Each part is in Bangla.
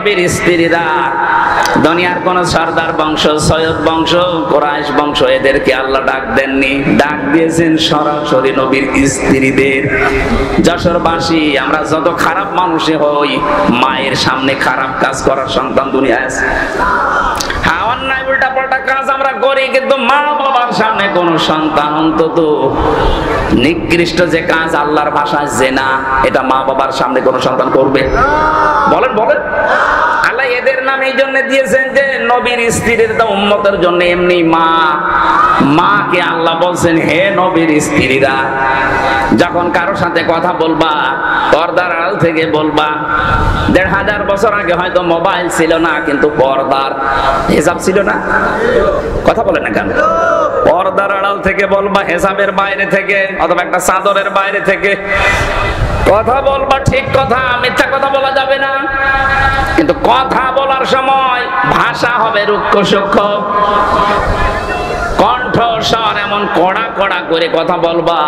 নবীর স্ত্রীরা দুনিয়ার কোন সর্দার বংশ, সৈয়দ বংশ, কুরাইশ বংশ এদেরকে আল্লাহ ডাক দেননি, ডাক দিয়েছেন সরাসরি নবীর স্ত্রীদের। যশোরবাসী আমরা যত খারাপ মানুষে হই, মায়ের সামনে খারাপ কাজ করার সন্তান দুনিয়ায় আছে। হ্যাঁ, অন্যায় উল্টা পাল্টা কাজ আমরা করি, কিন্তু মা বাবার সামনে কোন সন্তান অন্তত নিকৃষ্ট যে কাজ, আল্লাহর ভাষায় জেনা, এটা মা বাবার সামনে কোন সন্তান করবে? বলেন বলেন। আল্লাহ এদের নাম এই জন্য দিয়েছেন যে নবীর স্ত্রীর তো উম্মতের জন্য এমনি মাকে আল্লাহ বলছেন, হে নবীর স্ত্রীরা, যখন কারোর সাথে কথা বলবা পর্দার আড়াল থেকে বলবা। ১৫০০ বছর আগে হয়তো মোবাইল ছিল না, কিন্তু পর্দার হিসাব ছিল না। কথা বলে না কেন? পর্দার আড়াল থেকে বলবা, হিসাবের বাইরে থেকে, অথবা একটা চাদরের বাইরে থেকে কথা বলবা। ঠিক কথা, মিথ্যা কথা বলা যাবে না, কিন্তু কথা বলার সময় ভাষা হবে রুক্ষ সূক্ষ্ম, কণ্ঠস্বর এমন কড়া কড়া করে কথা বলবা,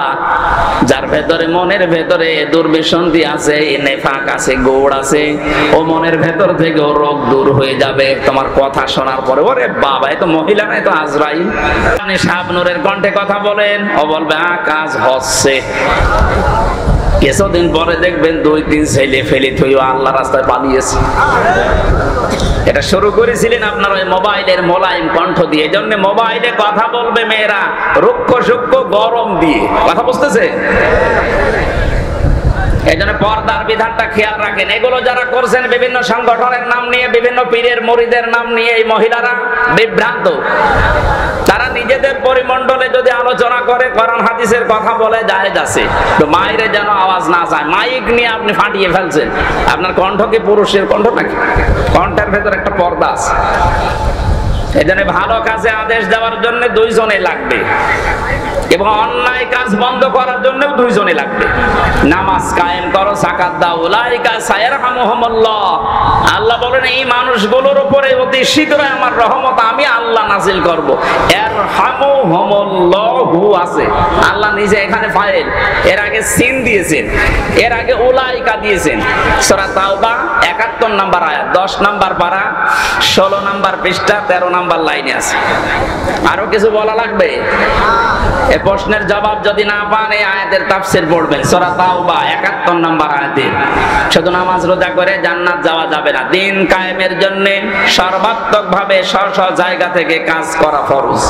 যার ভেতরে, মনের ভেতরে দুর্বিসন্ধি আছে, নেফাক আছে, গোড় আছে, ও মনের ভেতর থেকে ও রোগ দূর হয়ে যাবে তোমার কথা শোনার পরে। ওরে বাবা, এ তো মহিলা না, এ তো আজরাইল। আপনি শাবনূরের কণ্ঠে কথা বলেন, ও বলবে কাজ হচ্ছে। কিছুদিন পরে দেখবেন ২-৩ ছেলে ফেলে থই আল্লাহ রাস্তায় পালিয়েছে। এটা শুরু করেছিলেন আপনার ওই মোবাইলের মোলায়েম কণ্ঠ দিয়ে। এই জন্য মোবাইলে কথা বলবে মেয়েরা রুক্ষ সূক্ষ্ম গরম দিয়ে। কথা বুঝতেছে? এই জন্য পর্দার বিধানটা খেয়াল রাখেন। এগুলো যারা করছেন বিভিন্ন সংগঠনের নাম নিয়ে, বিভিন্ন পীরের মুরিদের নাম নিয়ে, এই মহিলারা বিভ্রান্ত। তারা নিজেদের পরিমণ্ডলে যদি আলোচনা করে, কোরআন হাদিসের কথা বলে, জায়েজ আছে, তো মাইরে যেন আওয়াজ না যায়। মাইক নিয়ে আপনি ফাটিয়ে ফেলছেন। আপনার কণ্ঠ কি পুরুষের কণ্ঠ নাকি? কণ্ঠের ভেতর একটা পর্দা আছে। এই জন্য ভালো কাজে আদেশ দেওয়ার জন্য 2 জনে লাগবে, এবং অন্যায় কাজ বন্ধ করার জন্য 2 জনে লাগবে। নামাজ কায়েম করো, যাকাত দাও, উলাইকা সায়ারহামুহুমুল্লাহ। আল্লাহ বলেন এই মানুষগুলোর উপরে অতি শীঘ্রই আমার রহমত আমি আল্লাহ নাজিল করব। ইয়ারহামুহুমুল্লাহু আছে, আল্লাহ নিজে এখানে ফাইল, এর আগে সিন দিয়েছেন, এর আগে উলাইকা দিয়েছেন। সূরা তাওবা 71 নম্বর আয়াত, 10 নম্বর পারা, 16 নম্বর পৃষ্ঠা, 13 নম্বর লাইনে আছে। আরো কিছু বলা লাগবে? এই প্রশ্নের জবাব যদি না পান, এই আয়াতের তাফসীর পড়বেন, সূরা তাওবা 71 নম্বর আয়াতে। শুধু নামাজ রোজা করে জান্নাত যাওয়া যাবে না। দিন কায়েমের জন্য সর্বাত্মকভাবে স্ব জায়গা থেকে কাজ করা ফরজ।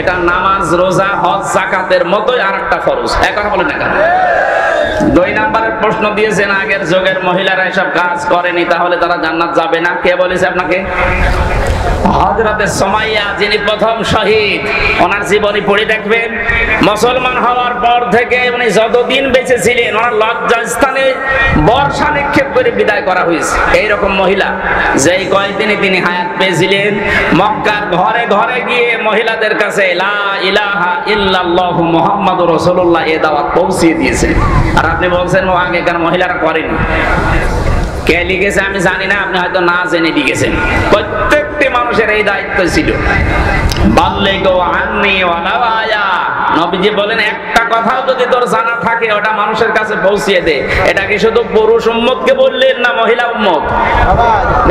এটা নামাজ, রোজা, হজ, যাকাতের মতোই আরেকটা ফরজ। এক কথা বলেন না কেন? 2 নম্বরের প্রশ্ন দিয়েছেন, আগের যুগের মহিলারা এসব কাজ করেনি, তাহলে তারা জান্নাত যাবে না। কে বলেছে আপনাকে? হযরতে সুমাইয়া, যিনি প্রথম শহীদ, ওনার জীবনী পড়ে দেখবেন। মুসলমান হওয়ার পর থেকে উনি যতদিন বেঁচে ছিলেন, ওনার লজ্জাস্থানে বর্ষা নিক্ষেপ করে বিদায় করা হয়েছে। এইরকম মহিলা যেই কয়েকদিনে তিনি হায়াত পেয়েছিলেন, মক্কার ঘরে ঘরে গিয়ে মহিলাদের কাছে লা ইলাহা ইল্লাল্লাহু মুহাম্মাদুর রাসূলুল্লাহ এ দাওয়াত পৌঁছিয়ে দিয়েছেন। আর আপনি বলছেন ও আগেকার মহিলারা করেনি। কে লিখেছে আমি জানি না, আপনি হয়তো না জেনে লিখেছেন। প্রত্যেকটি মানুষের এই দায়িত্ব ছিল। বাল্লিগু আন্নী ওয়ালাউ আয়া। নবীজি বলেন একটা কথাও যদি তোর জানা থাকে ওটা মানুষের কাছে পৌঁছিয়ে দে। এটা কি শুধু পুরুষ উম্মতকে বললেন না মহিলা উম্মত?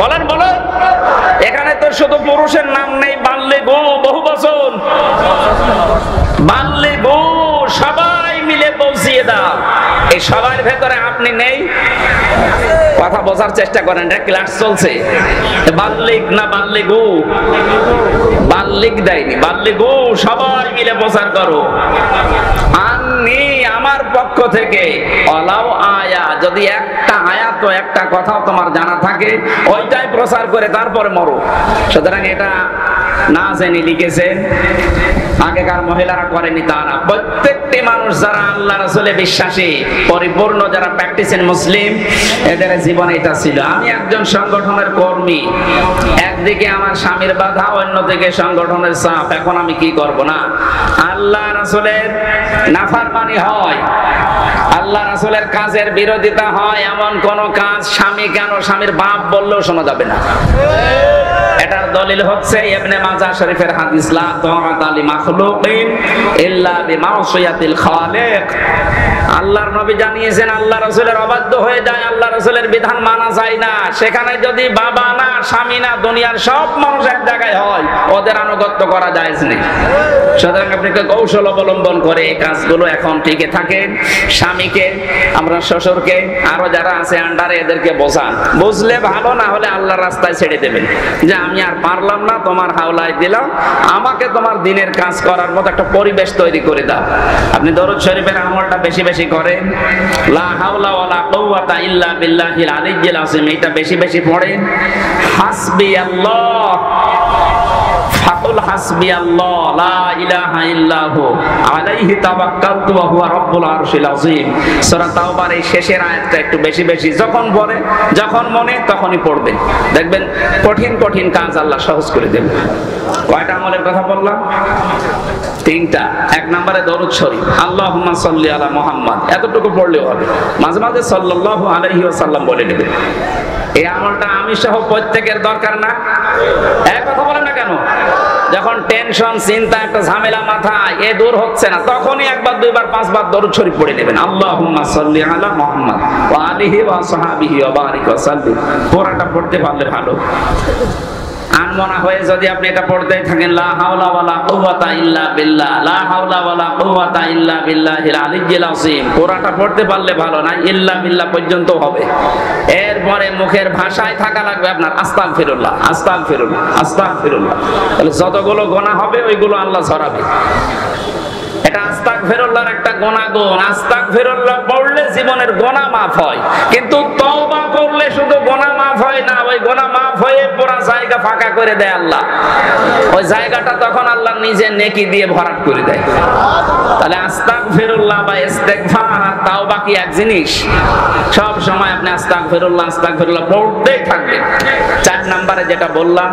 বলেন বলেন। এখানে তো শুধু পুরুষের নাম নেই, বাল্লিগু বহু বচন। বাল্লিগু সবাই মিলে পৌঁছিয়ে দাও। এই সবার ভেতরে আপনি নেই। কথা বোঝার চেষ্টা করেন, এটা ক্লাস চলছে। বাল্লিগ না বাল্লিগু? বাল্লিগ দেয়নি, বাল্লিগু সবাই মিলে প্রচার করো। আন্নি আমার পক্ষ থেকে, ওয়ালাউ আয়া যদি একটা আয়াত, একটা কথাও তোমার জানা থাকে ওইটাই প্রচার করে তারপরে মরো। সুতরাং এটা না জেনে লিখেছেন, আগেকার মহিলারা করেনি তা না। প্রত্যেকটি মানুষ যারা আল্লাহ রাসূলে বিশ্বাসী, পরিপূর্ণ যারা প্র্যাকটিসিং মুসলিম, এদের জীবনে এটা ছিল। আমি একজন সংগঠনের কর্মী, একদিকে আমার স্বামীর বাধা, অন্যদিকে সংগঠনের চাপ। এখন আমি কি করব? না, আল্লাহ রাসূলের নাফরমানি হয়, আল্লাহ রাসূলের কাজের বিরোধিতা হয়, এমন কোন কাজ স্বামী কেন স্বামীর বাপ বললেও শোনা যাবে না। এটার দলিল হচ্ছে ইবনে মাজাহ শরীফের হাদিস, লা তাআতা লি মাখলুকিন ইল্লা বিমাউসিয়াতিল খালিক। আল্লাহর নবী জানিয়েছেন আল্লাহ রাসূলের অবাধ্য হয়ে যায়, আল্লাহ রাসূলের বিধান মানা যায় না। সেখানে যদি বাবা না, স্বামী না, দুনিয়ার সব মানুষ এক জায়গায় হয়, ওদের আনুগত্য করা জায়েজ নেই। সুতরাং আপনি কৌশল অবলম্বন করে এই কাজগুলো এখন টিকে থাকেন। স্বামীকে, আমরা শ্বশুরকে, আরো যারা আছে আন্ডারে এদেরকে বোঝান। বুঝলে ভালো, না হলে আল্লাহর রাস্তায় ছেড়ে দেবেন যে আমি আর পারলাম না, তোমার হাওলায় দিলাম, আমাকে তোমার দিনের কাজ করার মতো একটা পরিবেশ তৈরি করে দাও। আপনি দরুদ শরীফের আমলটা বেশি বেশি করেন, লা হাওলা ওয়ালা কুওয়াতা ইল্লা বিল্লাহিল আলিয়্যিল আযীম, এটা বেশি বেশি পড়েন। হাসবি আল্লাহ, ফাকুল হাসবি আল্লাহ লা ইলাহা ইল্লাহু আলাইহি তাওয়াক্কালতু ওয়া হুয়া রাব্বুল আরশিল আযীম। সূরা তাওবার এই শেষের আয়াতটা একটু বেশি বেশি যখন পড়ে, যখন মনে তখনই পড়বেন, দেখবেন কঠিন কঠিন কাজ আল্লাহ সহজ করে দেবেন। কয়টা আমলের কথা বললাম? তিনটা। এক নম্বরে দরুদ শরীফ, আল্লাহুম্মা সাল্লি আলা মুহাম্মদ, এতটুকু পড়লেও হবে। মাঝে মাঝে সাল্লাল্লাহু আলাইহি ওয়াসাল্লাম বলে নেবেন। এই আমলটা আমি সহ প্রত্যেকের দরকার না? এক কথা বলেন না কেন? যখন টেনশন, চিন্তা, একটা ঝামেলা মাথায় এ দূর হচ্ছে না, তখনই একবার, দুইবার, পাঁচবার দরুদ শরীফ পড়ে নেবেন। আল্লাহুম্মা সাল্লি আলা মুহাম্মদ ওয়া আলিহি ওয়া সাহবিহি ওয়া বারিক ওয়া সাল্লিম। পুরোটা পড়তে পারলে ভালো। আনমনা হয়ে যদি আপনি এটা পড়তে থাকেন, লা হাওলা ওয়ালা কুওয়াতা ইল্লা বিল্লাহ, লা হাওলা ওয়ালা কুওয়াতা ইল্লা বিল্লাহিল আলিয়্যিল আযীম, পুরোটা পড়তে পারলে ভালো, না ইল্লা বিল্লাহ পর্যন্ত হবে। এরপরে মুখের ভাষায় থাকা লাগবে আপনার আস্তাগফিরুল্লাহ, আস্তাগফিরুল্লাহ, আস্তাগফিরুল্লাহ। তাহলে যতগুলো গুনাহ হবে ওইগুলো আল্লাহ ঝরাবে। এটা আস্তাগফিরুল্লাহর একটা গুণাগুণ। আস্তাগফিরুল্লাহ পড়লে জীবনের গুনাহ মাফ হয়, কিন্তু তওবা করলে শুধু গুনাহ মাফ হয় না, ওই গুনাহ মাফ হয়ে পুরো জায়গা ফাঁকা করে দেয় আল্লাহ। ওই জায়গাটা তখন আল্লাহ নিজে নেকি দিয়ে ভরাট করে দেয়। তাহলে আস্তাগফিরুল্লাহ বা ইস্তেগফার আর তাওবা কি এক জিনিস? সব সময় আপনি আস্তাগফিরুল্লাহ, আস্তাগফিরুল্লাহ পড়তেই থাকবেন। 4 নম্বরে যেটা বললাম,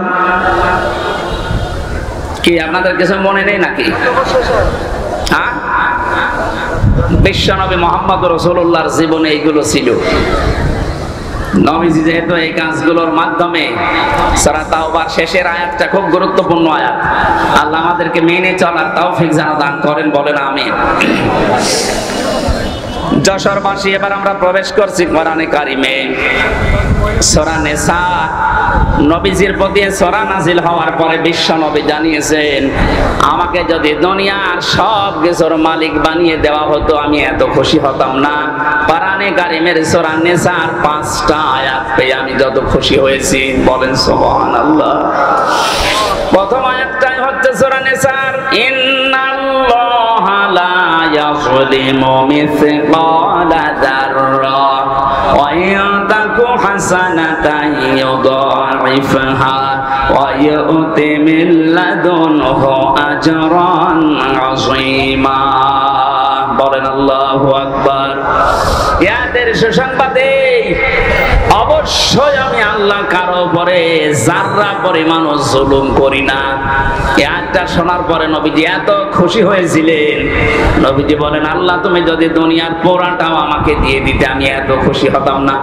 কি আপনাদের কিছু মনে নেই নাকি? বিশ্বনবী মুহাম্মদ রাসূলুল্লাহর জীবনে এইগুলো ছিল। নবীজি যেহেতু এই কাজগুলোর মাধ্যমে, সূরা তাওবার শেষের আয়াতটা খুব গুরুত্বপূর্ণ আয়াত, আল্লাহ আমাদেরকে মেনে চলার তৌফিক যেন দান করেন, বলেন আমিন। যশোরবাসী, এবার আমরা প্রবেশ করছি কোরআনে কারিমে। সূরা নিসা, নবীজির প্রতি সূরা নাজিল হওয়ার পরে বিশ্ব নবী জানিয়েছেন, আমাকে যদি দুনিয়ার সব কিছুর মালিক বানিয়ে দেওয়া হতো আমি এত খুশি হতাম না। কোরআনে কারিমের সূরা নিসার 5টা আয়াত পেয়ে আমি যত খুশি হয়েছি, বলেন সুবহানাল্লাহ। প্রথম আয়াতটাই হচ্ছে সূরা নিসার, ইন্নাল্লাহা লা ইয়াযলিমু মিসকালা যাররা ওয়া ইয়াতাকু হাসানাতান ইউদাইফহা ওয়া ইউতি মিন লাদুনহু আজরান আযীমা। বলেন আল্লাহু আকবার। ইয়াদের সুসংবাদে অবশ্যই আমি আল্লাহ কারো উপরে যারা পরিমাণ জুলুম করি না। এটা শোনার পরে নবীজি এত খুশি হয়েছিলেন। নবীজি বলেন, আল্লাহ তুমি যদি দুনিয়ার পুরাটাও আমাকে দিয়ে দিতে আমি এত খুশি হতাম না।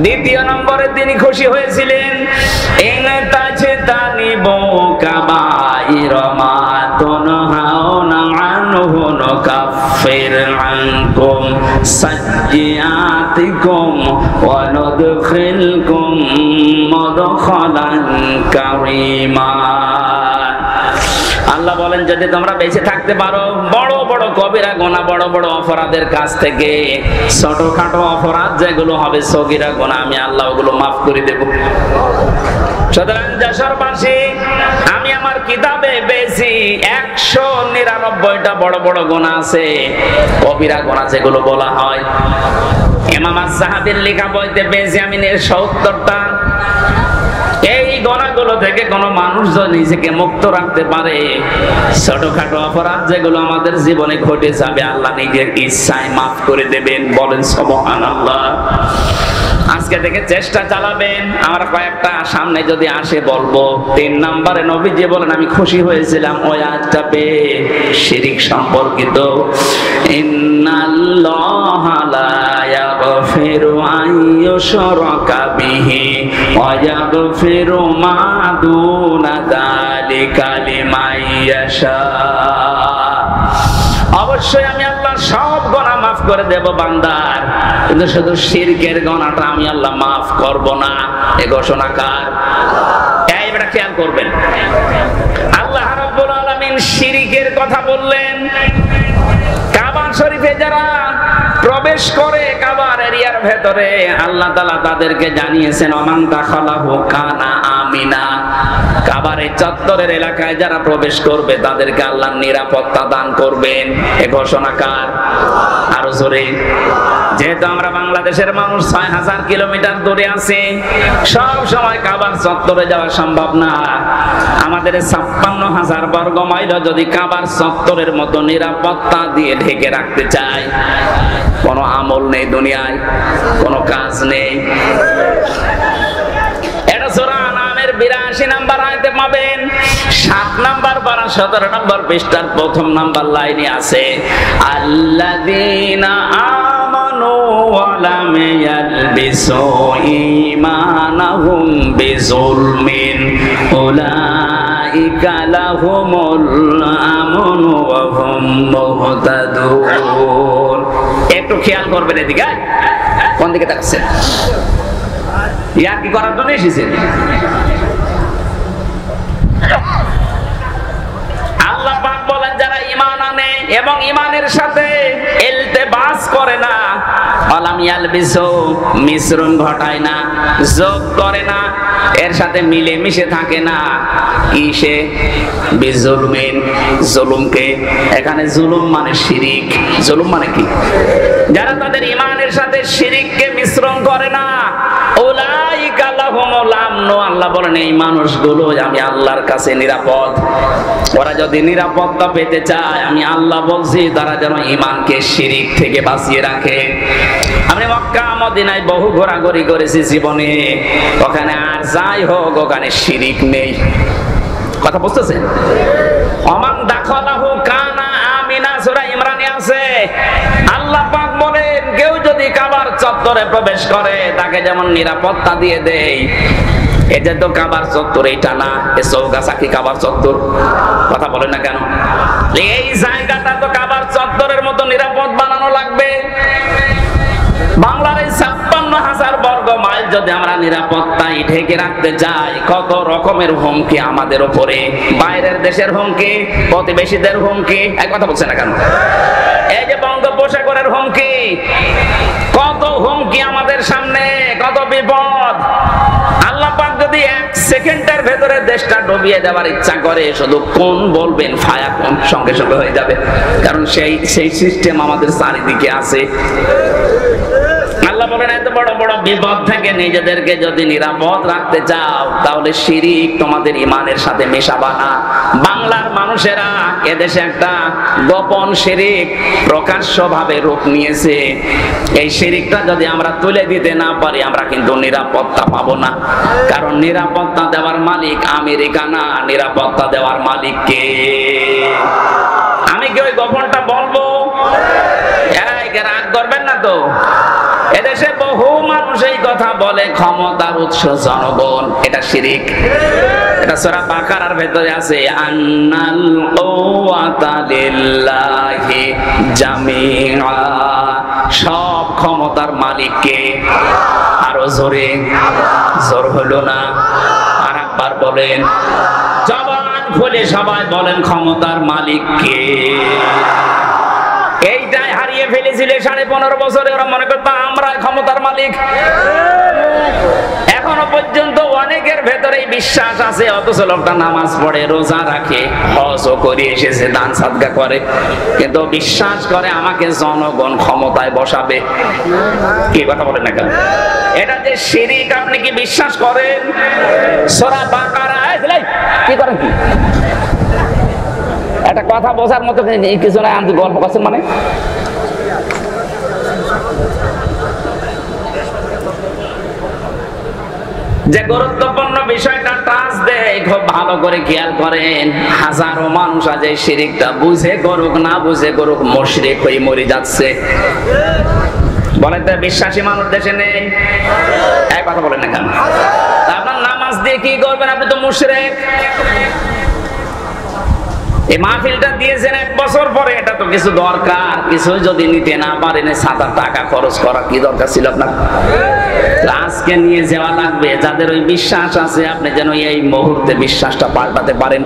দ্বিতীয় নম্বরে তিনি খুশি হয়েছিলেন, নুকাফির আনকুম সাইয়্যাতিকুম ওয়া নুদখিলকুম মুদখালান কারীমা। আল্লাহ বলেন, যদি তোমরা বেঁচে থাকতে পারো বড় বড় কবিরা গুনাহ, বড় বড় অপরাধের কাছ থেকে ছোটখাটো অপরাধ যেগুলো হবে সগীরা গুনাহ, আমি আল্লাহ ওগুলো মাফ করে দেব। সুতরাং যশোরবাসী, আমি আমার কিতাবে পেয়েছি 199টা বড় বড় গুনাহ আছে, কবিরা গুনাহ যেগুলো বলা হয়। ইমাম আয-যাহাবীর লেখা বইতে পেয়েছি আমি 70টা। এই গুনাহগুলো থেকে কোন মানুষ যদি নিজেকে মুক্ত রাখতে পারে, ছোটখাটো অপরাধ যেগুলো আমাদের জীবনে ঘটে যাবে আল্লাহ নিজের ইচ্ছায় মাফ করে দেবেন, বলেন সুবহানাল্লাহ। আজকে আজকে থেকে চেষ্টা চালাবেন। আমরা কয়েকটা সামনে যদি আসে বলবো। 3 নম্বরে নবীজি বলেন, আমি খুশি হয়েছিলাম ওই আয়াতটা পেয়ে, শিরিক সম্পর্কিত। ইন্নাল্লাহা লা ইয়াগফিরু আন ইউশরাকা বিহি ওয়া ইয়াগফিরু মা দুনা যালিকা লিমান ইয়াশা। অবশ্যই আমি আল্লাহ সব গুনাহ মাফ করে দেব বান্দার, কিন্তু শুধু শিরকের গুনাহটা আমি আল্লাহ মাফ করব না। এই ঘোষণা কার? এইটা খেয়াল করবেন। আল্লাহ রাব্বুল আলামিন শিরকের কথা বললেন। কাবা শরীফে যারা প্রবেশ করে কাবার এরিয়ার ভেতরে, আল্লাহ তাআলা তাদেরকে জানিয়েছেন ওমান দাখালাহু কানা আমিনা। কাবার এই চত্বরের এলাকায় যারা প্রবেশ করবে তাদেরকে আল্লাহ নিরাপত্তা দান করবেন। এই ঘোষণা কার? আরো জোরে। যেহেতু আমরা বাংলাদেশের মানুষ ৬০০০ কিলোমিটার দূরে আছি, সব সময় কাবার চত্বরে যাওয়া সম্ভব না। আমাদের ৫৬,০০০ বর্গ মাইল যদি কাবার চত্বরের মতো নিরাপত্তা দিয়ে ঢেকে রাখতে চাই, কোনো আমল নেই দুনিয়ায়, কোনো কাজ নেই। এটা সূরা আনআমের ৮২ নম্বর আয়াতে পাবেন। ৭ নম্বর পারা ১৭ নম্বর পৃষ্ঠার ১ম নম্বর লাইনে আছে, আল্লাযীনা আমানু ওয়া লাম ইয়ালবিসু ঈমানাহুম বিযুলমিন উলাইকা লাহুমুল আমনু ওয়া হুম মুহতাদুন। একটু খেয়াল করবেন এদিকে। কোন দিকে তাকাচ্ছেন? ইয়া কি করার জন্য এসেছেন? আল্লাহ পাক বলেন, যারা ঈমান আনে এবং ঈমানের সাথে ইলতিবাস করে না, ওয়ালাম ইয়ালবিসু, মিশ্রণ ঘটায় না, যোগ করে না, এর সাথে মিলে মিশে থাকে না, কিসে? বিজুলমিন, জুলুমকে। এখানে জুলুম মানে শিরিক। জুলুম মানে কি? যারা তাদের ঈমানের সাথে শিরিককে মিশ্রণ করে না, উলাইকা লাহুমুল আমনু, আল্লাহ বলেন এই মানুষগুলো আমি আল্লাহর কাছে নিরাপদ। ওরা যদি নিরাপত্তা পেতে চায়, আমি আল্লাহ বলছি তারা যেন ঈমানকে শিরিক থেকে বাঁচিয়ে রাখে। আমি মক্কা মদিনায় বহু ঘোরাঘুরি করেছি জীবনে, ওখানে আর যাই হোক ওখানে শিরিক নেই। কথা বুঝতেছেন? ওমান দাখালাহু কানা আমিনা, সূরা ইমরানে আছে। আল্লাহ পাক বলেন, কেউ যদি কাবার চত্বরে প্রবেশ করে তাকে যেমন নিরাপত্তা দিয়ে দেই। এটা তো কাবার চত্বর, এটা না এ চৌগাছা কি কাবার চত্বর? কথা বলেন না কেন? এই জায়গাটা তো কাবার চত্বরের মতো নিরাপদ বানানো লাগবে। বাংলার এই ৫৬,০০০ বর্গ মাইল যদি আমরা নিরাপত্তায় ঢেকে রাখতে চাই, কত রকমের হুমকি আমাদের উপরে। বাইরের দেশের হুমকি, প্রতিবেশীদের হুমকি। এক কথা বলছে না কেন? এই যে বঙ্গোপসাগরের হুমকি, কত হুমকি আমাদের সামনে, কত বিপদ। আল্লাহ পাক যদি ১ সেকেন্ডের ভেতরে দেশটা ডুবিয়ে দেওয়ার ইচ্ছা করে, শুধু কোন বলবেন, ফায়া কোন, সঙ্গে সঙ্গে হয়ে যাবে। কারণ সেই সিস্টেম আমাদের চারিদিকে আছে। আল্লাহ বলেন, এত বড় বড় বিপদ থেকে নিজেদেরকে যদি নিরাপদ রাখতে চাও, তাহলে শিরিক তোমাদের ঈমানের সাথে মেশাবা না। বাংলার মানুষেরা এদেশে একটা গোপন শিরিক প্রকাশ্যভাবে রূপ নিয়েছে। এই শিরিকটা যদি আমরা তুলে দিতে না পারি, আমরা কিন্তু নিরাপত্তা পাবো না। কারণ নিরাপত্তা দেওয়ার মালিক আমেরিকা না, নিরাপত্তা দেওয়ার মালিক কে? আমি কি ওই গোপনটা বলবো? রাগ করবেন না তো? এদেশে বহু মানুষ এই কথা বলে, ক্ষমতার উৎস জনগণ। এটা শিরিক। এটা সূরা বাকারার ভেতরে আছে, আন্নাল কুওয়াতা লিল্লাহি জামিআ, সব ক্ষমতার মালিক কে? আরো জোরে। জোর হলো না? আর একবার বলেন, জবান খুলে সবাই বলেন, ক্ষমতার মালিক কে? এইটাই হারিয়ে ফেলেছিল ১৫.৫ বছরে। ওরা মনে করত আমরা ক্ষমতার মালিক। এখনো পর্যন্ত অনেকের ভেতরেই বিশ্বাস আছে, অথচ লোকটা নামাজ পড়ে, রোজা রাখে, হজও করে এসেছে, দান সাদকা করে, কিন্তু বিশ্বাস করে আমাকে জনগণ ক্ষমতায় বসাবে। কি কথা বলেন না কেন? এটা যে শিরিক, আপনি কি বিশ্বাস করেন? সূরা বাকারা কি করেন? কি একটা কথা বোঝার মতো কিছু নাই, আমি গল্প করছেন মানে? যে গুরুত্বপূর্ণ বিষয়টা টাচ দেয় খুব ভালো করে খেয়াল করেন। হাজারো মানুষ আজ এই শিরিকটা বুঝে করুক না বুঝে করুক মুশরিক হয়ে মরে যাচ্ছে। বলেন তো বিশ্বাসী মানুষ দেশে নেই? এক কথা বলেন না কেন? আপনার নামাজ দিয়ে কি করবেন? আপনি তো মুশরিক। এই মাহফিলটা দিয়েছেন 1 বছর পরে, এটা তো কিছু দরকার, কিছু যদি নিতে না পারেন 7 টাকা খরচ করা কি দরকার ছিল আপনার? আজকে নিয়ে যাওয়া লাগবে। যাদের ওই বিশ্বাস আছে আপনি যেন এই মুহূর্তে বিশ্বাসটা পাল্টাতে পারেন।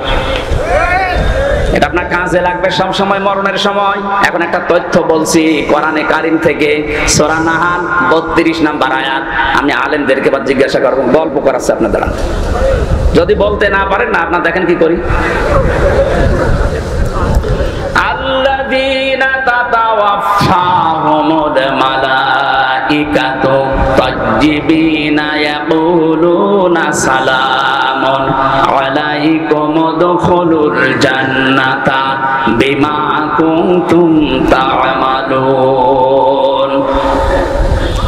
এটা আপনার কাজে লাগবে সব সময়, মরণের সময়। এখন একটা তথ্য বলছি কোরআনে কারিম থেকে, সূরা নাহাল 32 নাম্বার আয়াত। আমি আলেমদেরকে বা জিজ্ঞাসা করব, গল্প করাচ্ছে আপনাদের। যদি বলতে না পারেন না, আপনারা দেখেন কি করি। আল্লাযীনা তাতাওয়াফাহুমুল মালাইকাতু তাজ্জিবিনা ইয়াকুলুনা সালামুন আলাইকুম উদখুলুল জান্নাতা বিমা কুনতুম তা'মালুন।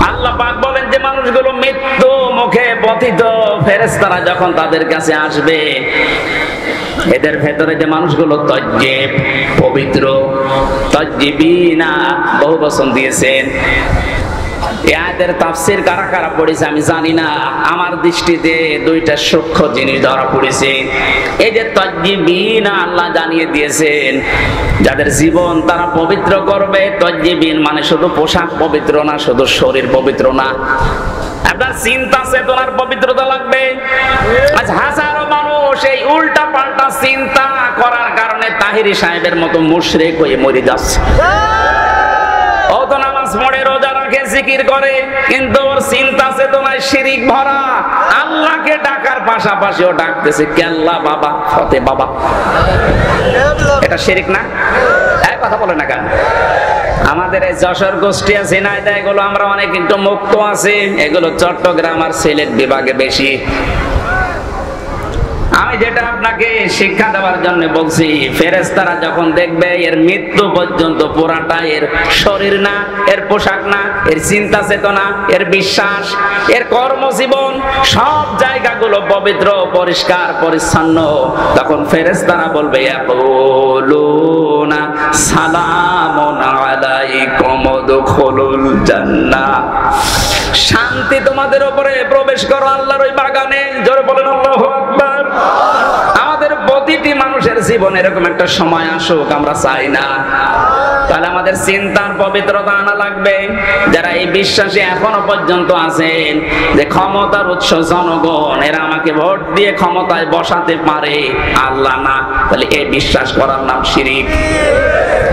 আল্লাহ পাক বলেন যে মানুষগুলো মৃত্যু মুখে পতিত, ফেরেশতারা যখন তাদের কাছে আসবে, এদের ভেতরে যে মানুষগুলো তাজ্জিব পবিত্র, তাজ্জিবিনা বহু বচন দিয়েছেন। এদের তাফসীর কারা কারা পড়েছে আমি জানি না, আমার দৃষ্টিতে 2টা সূক্ষ্ম জিনিস ধরা পড়েছে। এই যে তাজ্জিবিনা আল্লাহ জানিয়ে দিয়েছেন যাদের জীবন তারা পবিত্র করবে। তাজ্জিবিন মানে শুধু পোশাক পবিত্র না, শুধু শরীর পবিত্র না, আপনার চিন্তা চেতনার পবিত্রতা লাগবে। আজ হাজারো মানুষ এই উল্টা পাল্টা চিন্তা করার কারণে তাহিরি সাহেবের মতো মুশরিক হয়ে মরে যাচ্ছে। ও তো নামাজ পড়ে, রোজা রাখে, জিকির করে, কিন্তু ওর চিন্তা চেতনায় শিরিক ভরা। আল্লাহকে ডাকার পাশাপাশি ও ডাকতেছে কেল্লা বাবা, ফতে বাবা। এটা শিরিক না? এক কথা বলে না কেন? আমাদের এই যশোর কুষ্টিয়া ঝিনাইদহ এগুলো আমরা অনেক একটু মুক্ত আছি, এগুলো চট্টগ্রাম আর সিলেট বিভাগে বেশি। আমি যেটা আপনাকে শিক্ষা দেওয়ার জন্য বলছি, ফেরেশতারা যখন দেখবে এর মৃত্যু পর্যন্ত পুরাটা এর শরীর না, এর পোশাক না, এর চিন্তা চেতনা, এর বিশ্বাস, এর কর্মজীবন, সব জায়গাগুলো পবিত্র পরিষ্কার পরিচ্ছন্ন, তখন ফেরেশতারা বলবে ইয়াকুলুনা সালামুন আলাইকুম উদখুলুল জান্নাহ, শান্তি তোমাদের উপরে, প্রবেশ করো আল্লাহর ওই বাগানে। জোরে বলেন আল্লাহু আকবার। আমাদের প্রতিটি মানুষের জীবনে এরকম একটা সময় আসুক, আমরা চাই না। তাহলে আমাদের চিন্তার পবিত্রতা আনা লাগবে। যারা এই বিশ্বাসে এখনো পর্যন্ত আছেন যে ক্ষমতার উৎস জনগণ, এরা আমাকে ভোট দিয়ে ক্ষমতায় বসাতে পারে, আল্লাহ না, তাহলে এই বিশ্বাস করার নাম শিরিক।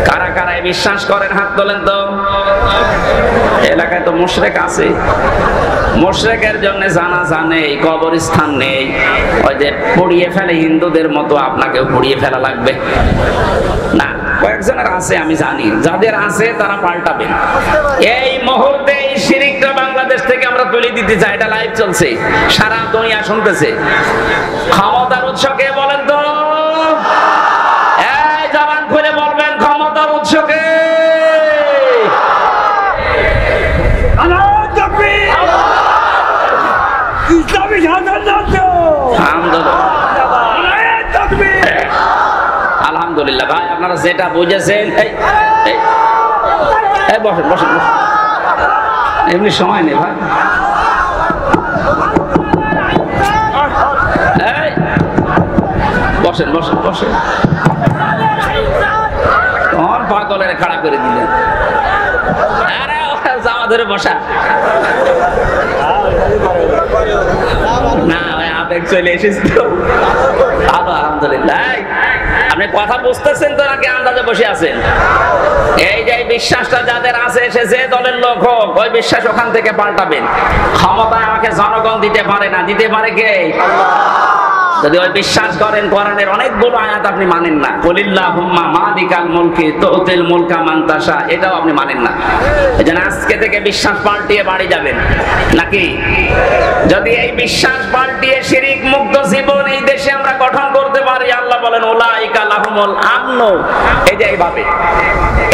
কারা কারা এই বিশ্বাস করেন হাত তোলেন তো। এলাকায় তো মুশরিক আছে। মুশরিকের জন্য জানাজা নেই, কবরস্থান নেই, ওই যে পুড়িয়ে ফেলে হিন্দুদের মতো আপনাকেও পুড়িয়ে ফেলা লাগবে না। কয়েকজনের আছে আমি জানি, যাদের আছে তারা পাল্টাবেন। এই মুহূর্তে এই শিরিকটা বাংলাদেশ থেকে আমরা তুলে দিতে চাই। এটা লাইভ চলছে, সারা দুনিয়া শুনতেছে। ক্ষমতার উৎস কে বলেন তো? এই জবান খুলে বলবেন ক্ষমতার উৎস কে? আলহামদুলিল্লাহ ভাই, আপনারা যেটা বুঝেছেন। বসেন বসেন, এমনি সময় নেই ভাই। বসেন বসেন বসেন। তখন পাগলের খাড়া করে দিলেন। আরে জামা ধরে বসা না, আবেগ চলে এসেছে তো। আলহামদুলিল্লাহ। আপনি কথা বুঝতেছেন তো নাকি আন্দাজে বসে আছেন? এই যে বিশ্বাসটা যাদের আছে, সে যে দলের লোক হোক, ওই বিশ্বাস ওখান থেকে পাল্টাবেন। ক্ষমতা আমাকে জনগণ দিতে পারে না, দিতে পারে কে? যদি ওই বিশ্বাস করেন কোরআনের অনেকগুলো আয়াত আপনি মানেন না, কুলিল্লাহুম্মা মালিকাল মুলকি তুতিল মুলকা মান তাশা, এটাও আপনি মানেন না। এজন্য আজকে থেকে বিশ্বাস পাল্টিয়ে বাড়ি যাবেন নাকি? যদি এই বিশ্বাস পাল্টিয়ে শিরিক মুক্ত জীবন এই দেশে আমরা গঠন করতে পারি, আল্লাহ বলেন উলাইকা লাহুমুল আমন। এই যে এইভাবে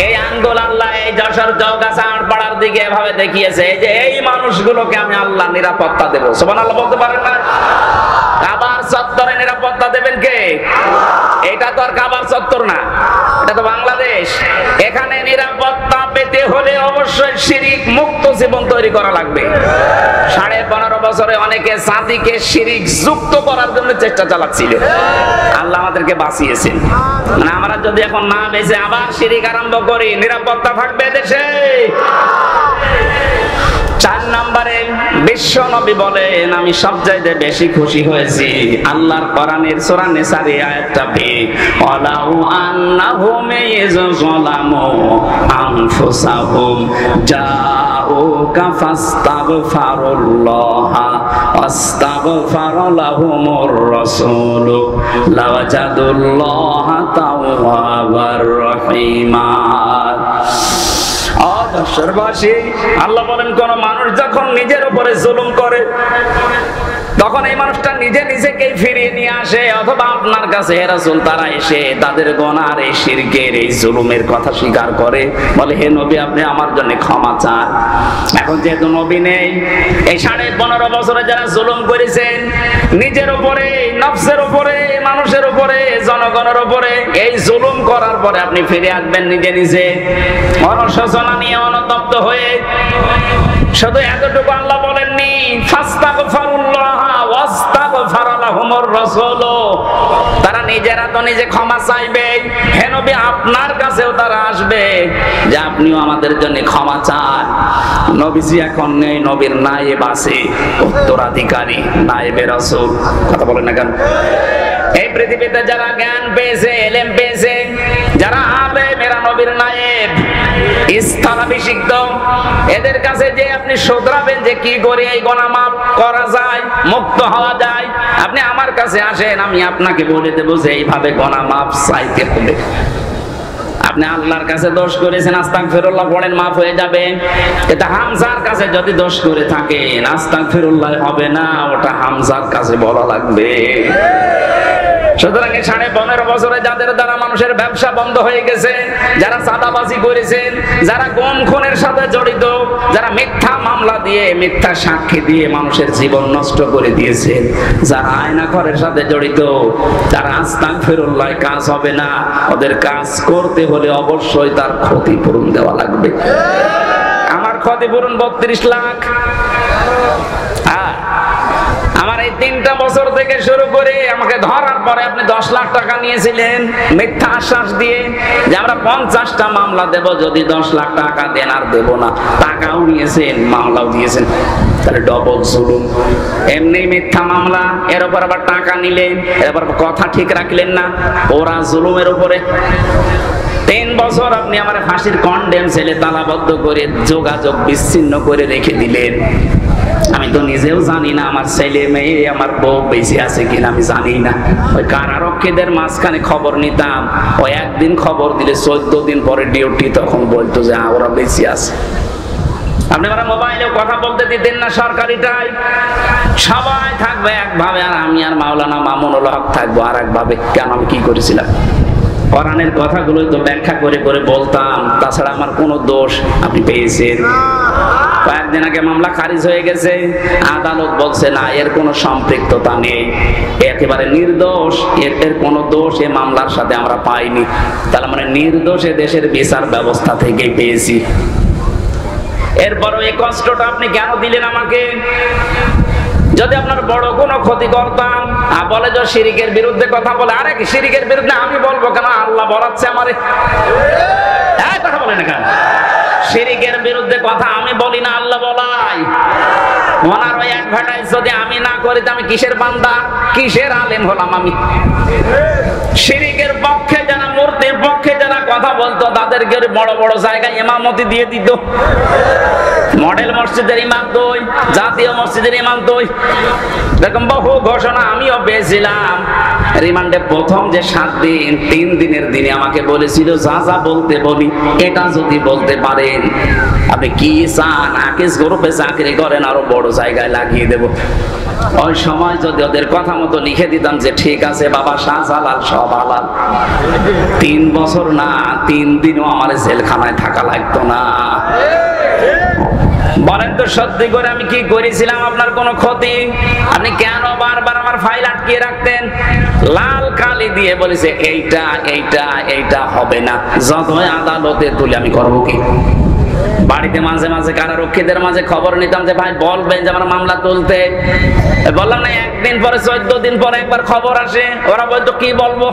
এই আঙ্গুল আল্লাহ এই যশোর চৌগাছা আড়পাড়ার দিকে এভাবে দেখিয়েছে যে এই মানুষগুলোকে আমি আল্লাহ নিরাপত্তা দেব। সুবহানাল্লাহ বলতে পারেন না? কাবার চত্বরে নিরাপত্তা দেবেন কে? এটা তো আর কাবার চত্বর না, এটা তো বাংলাদেশ। এখানে নিরাপত্তা পেতে হলে অবশ্যই শিরিক মুক্ত জীবন তৈরি করা লাগবে। 15.5 বছরে অনেকে জাতিকে শিরিক যুক্ত করার জন্য চেষ্টা চালাচ্ছিল, আল্লাহ আমাদেরকে বাঁচিয়েছেন। মানে আমরা যদি এখন না বেঁচে আবার শিরিক আরম্ভ করি, নিরাপত্তা থাকবে দেশে? 4 নম্বরে বিশ্ব নবী বলেন, আমি সবচাইতে বেশি খুশি হয়েছি আল্লাহর কোরআনের সূরা নিসার আয়াতটা পেয়ে, ওয়ালাউ আন্নাহুম ইয়াযলামু আনফুসাহুম জাউকা ফাস্তাগফিরুল্লাহা ওয়াস্তাগফারা লাহুমুর রাসূল লাওয়াজাদুল্লাহা তাওয়াবার রহিমা। আল্লাহ বলেন, কোন মানুষ যখন নিজের উপরে জুলুম করে তখন এই মানুষটা নিজে নিজেকেই ফিরিয়ে নিয়ে আসে, অথবা আপনার কাছে হে রাসূল তারা এসে তাদের গুনার এই শিরকের এই জুলুমের কথা স্বীকার করে, বলে হে নবী আপনি আমার জন্য ক্ষমা চান। এখন যেহেতু নবী নেই, এই 15.5 বছরে যারা জুলুম করেছেন নিজের উপরে, নফসের উপরে, মানুষের উপরে, জনগণের উপরে, এই জুলুম করার পরে আপনি ফিরে আসবেন নিজে নিজে অনুশোচনা নিয়ে, অনুতপ্ত হয়ে। শুধু এতটুকু আল্লাহ বলেননি, ফাস্তাগফিরুল্লাহা ওয়াস্তাগফারা লাহুমুর রাসূল, তারা নিজেরা তো নিজে ক্ষমা চাইবে, হে নবী আপনার কাছেও তারা আসবে যে আপনিও আমাদের জন্য ক্ষমা চান। নবীজি এখন নেই, নবীর নায়েব আছে, উত্তরাধিকারী নায়েবে রাসূল। কথা বলেন না কেন? এই পৃথিবীতে যারা জ্ঞান পেয়েছে, ইলম পেয়েছে, যারা আলেম, এরা নবীর নায়েব, স্থলাভিষিক্ত। এদের কাছে যে আপনি শুধরাবেন যে কি করে এই গুনাহ মাফ করা যায়, মুক্ত হওয়া যায়, আপনি আমার কাছে আসেন, আমি আপনাকে বলে দেব যে এইভাবে গুনাহ মাফ চাইতে হবে। আপনি আল্লাহর কাছে দোষ করেছেন, আস্তাগফিরুল্লাহ পড়েন, মাফ হয়ে যাবে। এটা হামজার কাছে যদি দোষ করে থাকেন, আস্তাগফিরুল্লাহ হবে না, ওটা হামজার কাছে বলা লাগবে। সুতরাং 15.5 বছরে যাদের দ্বারা মানুষের ব্যবসা বন্ধ হয়ে গেছে, যারা চাঁদাবাজি করেছেন, যারা গুম খুনের সাথে জড়িত, যারা মিথ্যা মামলা দিয়ে, মিথ্যা সাক্ষী দিয়ে মানুষের জীবন নষ্ট করে দিয়েছেন, যারা আয়নাঘরের সাথে জড়িত, যারা আস্তাগফিরুল্লাহ কাজ হবে না, ওদের কাজ করতে হলে অবশ্যই তার ক্ষতিপূরণ দেওয়া লাগবে। আমার ক্ষতিপূরণ 32 লাখ। আমার এই 3টা বছর থেকে শুরু করে আমাকে ধরার পরে আপনি 10 লাখ টাকা নিয়েছিলেন মিথ্যা আশ্বাস দিয়ে যে আমরা 50টা মামলা দেব, যদি 10 লাখ টাকা দেন আর দেব না। টাকাও নিয়েছেন, মামলাও দিয়েছেন, তাহলে ডবল জুলুম। এমনি মিথ্যা মামলা, এর উপর আবার টাকা নিলেন, এর উপর কথা ঠিক রাখলেন না, ওরা জুলুমের উপরে। 3 বছর আপনি আমার ফাঁসির কন্ডেম ছেলে তালাবদ্ধ করে যোগাযোগ বিচ্ছিন্ন করে রেখে দিলেন। আমি তো নিজেও জানি না আমার ছেলে মেয়ে, আমার বউ বেঁচে আছে কিনা আমি জানি না। ওই কারারক্ষীদের মাঝখানে খবর নিতাম, ওই একদিন খবর দিলে 14 দিন পরে ডিউটি, তখন বলতো যে ওরা বেঁচে আছে। আপনি আমার মোবাইলেও কথা বলতে দিতেন না, সরকারিটাই সবাই থাকবে একভাবে, আর আমি আর মাওলানা মামুনুল হক থাকবো আর একভাবে। কেন, আমি কি করেছিলাম? কোরআনের কথাগুলোই তো ব্যাখ্যা করে করে বলতাম, তাছাড়া আমার কোনো দোষ আপনি পেয়েছেন? কয়েকদিন আগে মামলা খারিজ হয়ে গেছে, আদালত বলছে না, এর কোনো সম্পৃক্ততা নেই, একেবারে নির্দোষ, এর কোনো দোষ এ মামলার সাথে আমরা পাইনি। তাহলে মানে নির্দোষে দেশের বিচার ব্যবস্থা থেকে পেয়েছি। এরপরও এই কষ্টটা আপনি কেন দিলেন আমাকে? যদি আপনার বড় কোনো ক্ষতি করতাম, বলে যে শিরিকের বিরুদ্ধে কথা বলে, আরে শিরিকের বিরুদ্ধে আমি বলবো কেন? আল্লাহ বলাচ্ছে আমারে, কথা বলে না কেন? শিরিকের বিরুদ্ধে কথা আমি বলি না, আল্লাহ বলাই। ওনার ওই অ্যাডভার্টাইজ যদি আমি না করি, আমি কিসের বান্দা, কিসের আলেম হলাম আমি? শিরিকের পক্ষে যারা, মূর্তির পক্ষে যারা কথা বলতো, তাদেরকে বড় বড় জায়গায় ইমামতি দিয়ে দিত। মডেল মসজিদের ইমাম তুই, জাতীয় মসজিদের ইমাম তুই, এরকম বহু ঘোষণা আমিও পেয়েছিলাম। রিমান্ডে প্রথম যে 7 দিন 3 দিনের দিনে আমাকে বলেছিল যা যা বলতে বলি এটা যদি বলতে পারেন আপনি কি চান আকিস গ্রুপে চাকরি করেন আরো বড় জায়গায় লাগিয়ে দেব। ওই সময় যদি ওদের কথা মতো লিখে দিতাম যে ঠিক আছে বাবা শাহজালাল সব হালাল, 3 বছর না 3 দিনও আমার জেলখানায় থাকা লাগতো না। বলেন তো সত্যি করে আমি কি করেছিলাম আপনার কোনো ক্ষতি? আপনি কেন বারবার আমার ফাইল আটকিয়ে রাখতেন? লাল কালি দিয়ে বলেছে এইটা এইটা এইটা হবে না, যতই আদালতে তুলে আমি করবো কি? বাড়িতে মাঝে মাঝে কারারক্ষীদের মাঝে খবর নিতাম যে ভাই বলবেন যে আমার মামলা তুলতে, বললাম না, একদিন পরে 14 দিন পরে একবার খবর আসে, ওরা বলতো কি বলবো,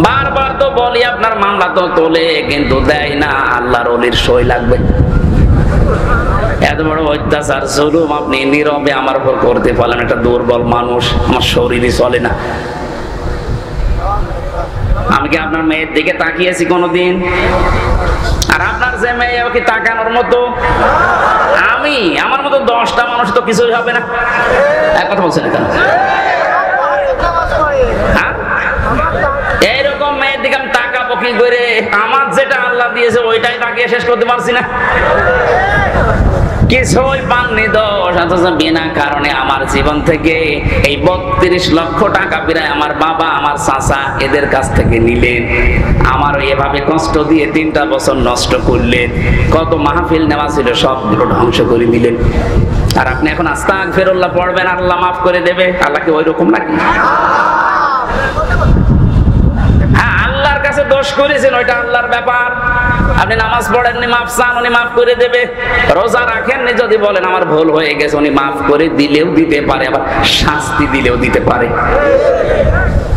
বারবার তো বলি আপনার মামলা তো তোলে কিন্তু দেয় না, আল্লাহর ওলির সই লাগবে। এত বড় অত্যাচার জুলুম আপনি নীরবে আমার উপর করতে পারলেন। একটা দুর্বল মানুষ, আমার শরীরই চলে না। আমি কি আপনার মেয়ের দিকে তাকিয়েছি কোনোদিন? আর আপনার যে মেয়ে কি তাকানোর মতো? আমি আমার মতো 10টা মানুষ তো কিছুই হবে না। এক কথা বলছেন কেন? এইরকম মেয়ের দিকে আমি তাকাবো কি করে? আমার যেটা আল্লাহ দিয়েছে ওইটাই তাকিয়ে শেষ করতে পারছি না। কিছুই পাননি দোষ, অথচ বিনা কারণে আমার জীবন থেকে এই 32 লক্ষ টাকা প্রায় আমার বাবা আমার চাচা এদের কাছ থেকে নিলেন। আমার এভাবে কষ্ট দিয়ে 3টা বছর নষ্ট করলেন। কত মাহফিল নেওয়া ছিল সবগুলো ধ্বংস করে দিলেন। আর আপনি এখন আস্তাগফিরুল্লাহ পড়বেন আল্লাহ মাফ করে দেবে? আল্লাহ কি ওই রকম নাকি? হ্যাঁ, আল্লাহর কাছে দোষ করেছেন ওইটা আল্লাহর ব্যাপার। আপনি নামাজ পড়েননি মাফ চান, উনি মাফ করে দেবে। রোজা রাখেননি যদি বলেন আমার ভুল হয়ে গেছে, উনি মাফ করে দিলেও দিতে পারে, আবার শাস্তি দিলেও দিতে পারে।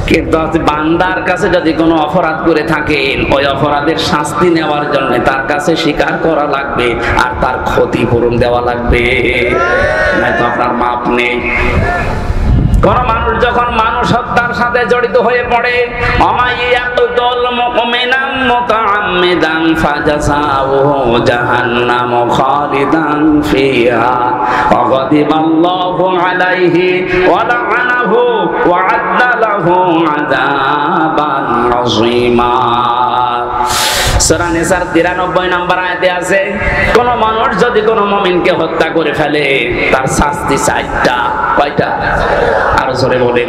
কিন্তু বান্দার কাছে যদি কোনো অপরাধ করে থাকেন ওই অপরাধের শাস্তি নেওয়ার জন্য তার কাছে স্বীকার করা লাগবে আর তার ক্ষতিপূরণ দেওয়া লাগবে, নয়তো আপনার মাপ নেই। কোন মানুষ যখন মানুষ হত্যার সাথে জড়িত হয়ে পড়ে, অমাইয়াতুল মুমিনাম মুতাআম্মিদান ফাজাযাউহু জাহান্নাম খালিদান ফিহা ওয়া গাদিবাল্লাহু আলাইহি ওয়া লা'নাহু ওয়া আ'আদ্দা লাহু আযাবান আযীমা। সূরা নিসার 93 নম্বর আয়াতে আছে, কোন মানুষ যদি কোন মুমিনকে হত্যা করে ফেলে তার শাস্তি 4টা। কয়টা? আরো জোরে বলেন।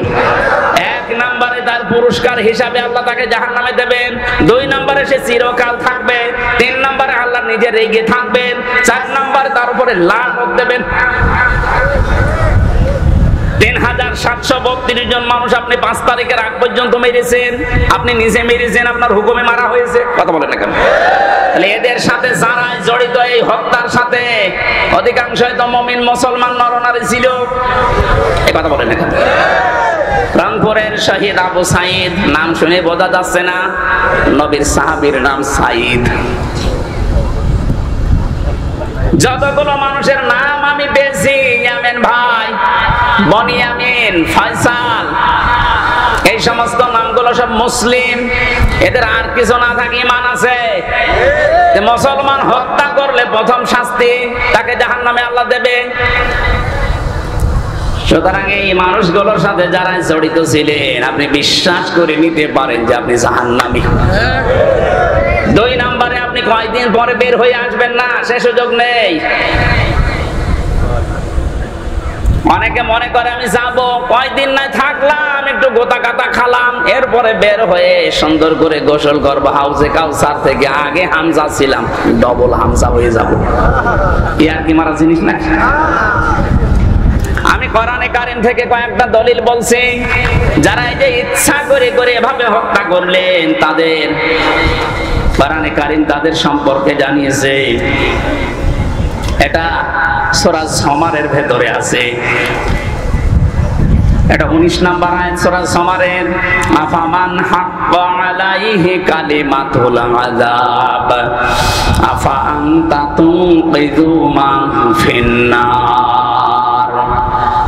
1 নম্বরে তার পুরস্কার হিসাবে আল্লাহ তাকে জাহান্নামে দেবেন। 2 নম্বরে সে চিরকাল থাকবে। 3 নম্বরে আল্লাহ নিজে রেগে থাকবেন। 4 নম্বরে তার উপরে লানত দেবেন। 3732 জন মানুষ আপনি 5 তারিখের আগ পর্যন্ত মেরেছেন, আপনি নিজে মেরেছেন, আপনার হুকুমে মারা হয়েছে। কথা বলেন না কেন? তাহলে এদের সাথে যারা জড়িত এই হত্যার সাথে অধিকাংশই তো মুমিন মুসলমান নরনারী ছিল। এই কথা বলেন না কেন? রংপুরের শহীদ আবু সাইদ, নাম শুনে বোঝা যাচ্ছে না নবীর সাহাবীর নাম সাইদ। যতগুলো মানুষের নাম আমি পেয়েছি, ইয়ামিন ভাই, বনিয়ামিন, ফয়সাল, এই সমস্ত নামগুলো সব মুসলিম। এদের আর কিছু না থাকে ঈমান আছে। মুসলমান হত্যা করলে প্রথম শাস্তি তাকে জাহান্নামে আল্লাহ দেবে। সুতরাং এই মানুষগুলোর সাথে যারা জড়িত ছিলেন আপনি বিশ্বাস করে নিতে পারেন যে আপনি জাহান্নামী। 2 নম্বরে আপনি কয়দিন পরে বের হয়ে আসবেন না, সে সুযোগ নেই। অনেকে মনে করে আমি যাবো, কয়দিন নাই থাকলাম, একটু গোতা কাতা খালাম, এরপরে বের হয়ে সুন্দর করে গোসল করবো হাউজে কাউসার থেকে, আগে হামজা ছিলাম ডবল হামজা হয়ে যাবো। ইয়ার কি মারা জিনিস না? আমি কোরআনে কারীম থেকে কয়েকটা দলিল বলছি, যারা এই যে ইচ্ছা করে করে এভাবে হত্যা করলেন তাদের কোরআনে কারীম তাদের সম্পর্কে জানিয়েছে। এটা সূরা জুমারের ভেতরে আছে। এটা 19 নম্বর আয়াত সূরা জুমারের, আফামান হাক্কা আলাইহি কালিমাতুল আযাব আফা আনতা তুনকিযু মান ফিন্নার।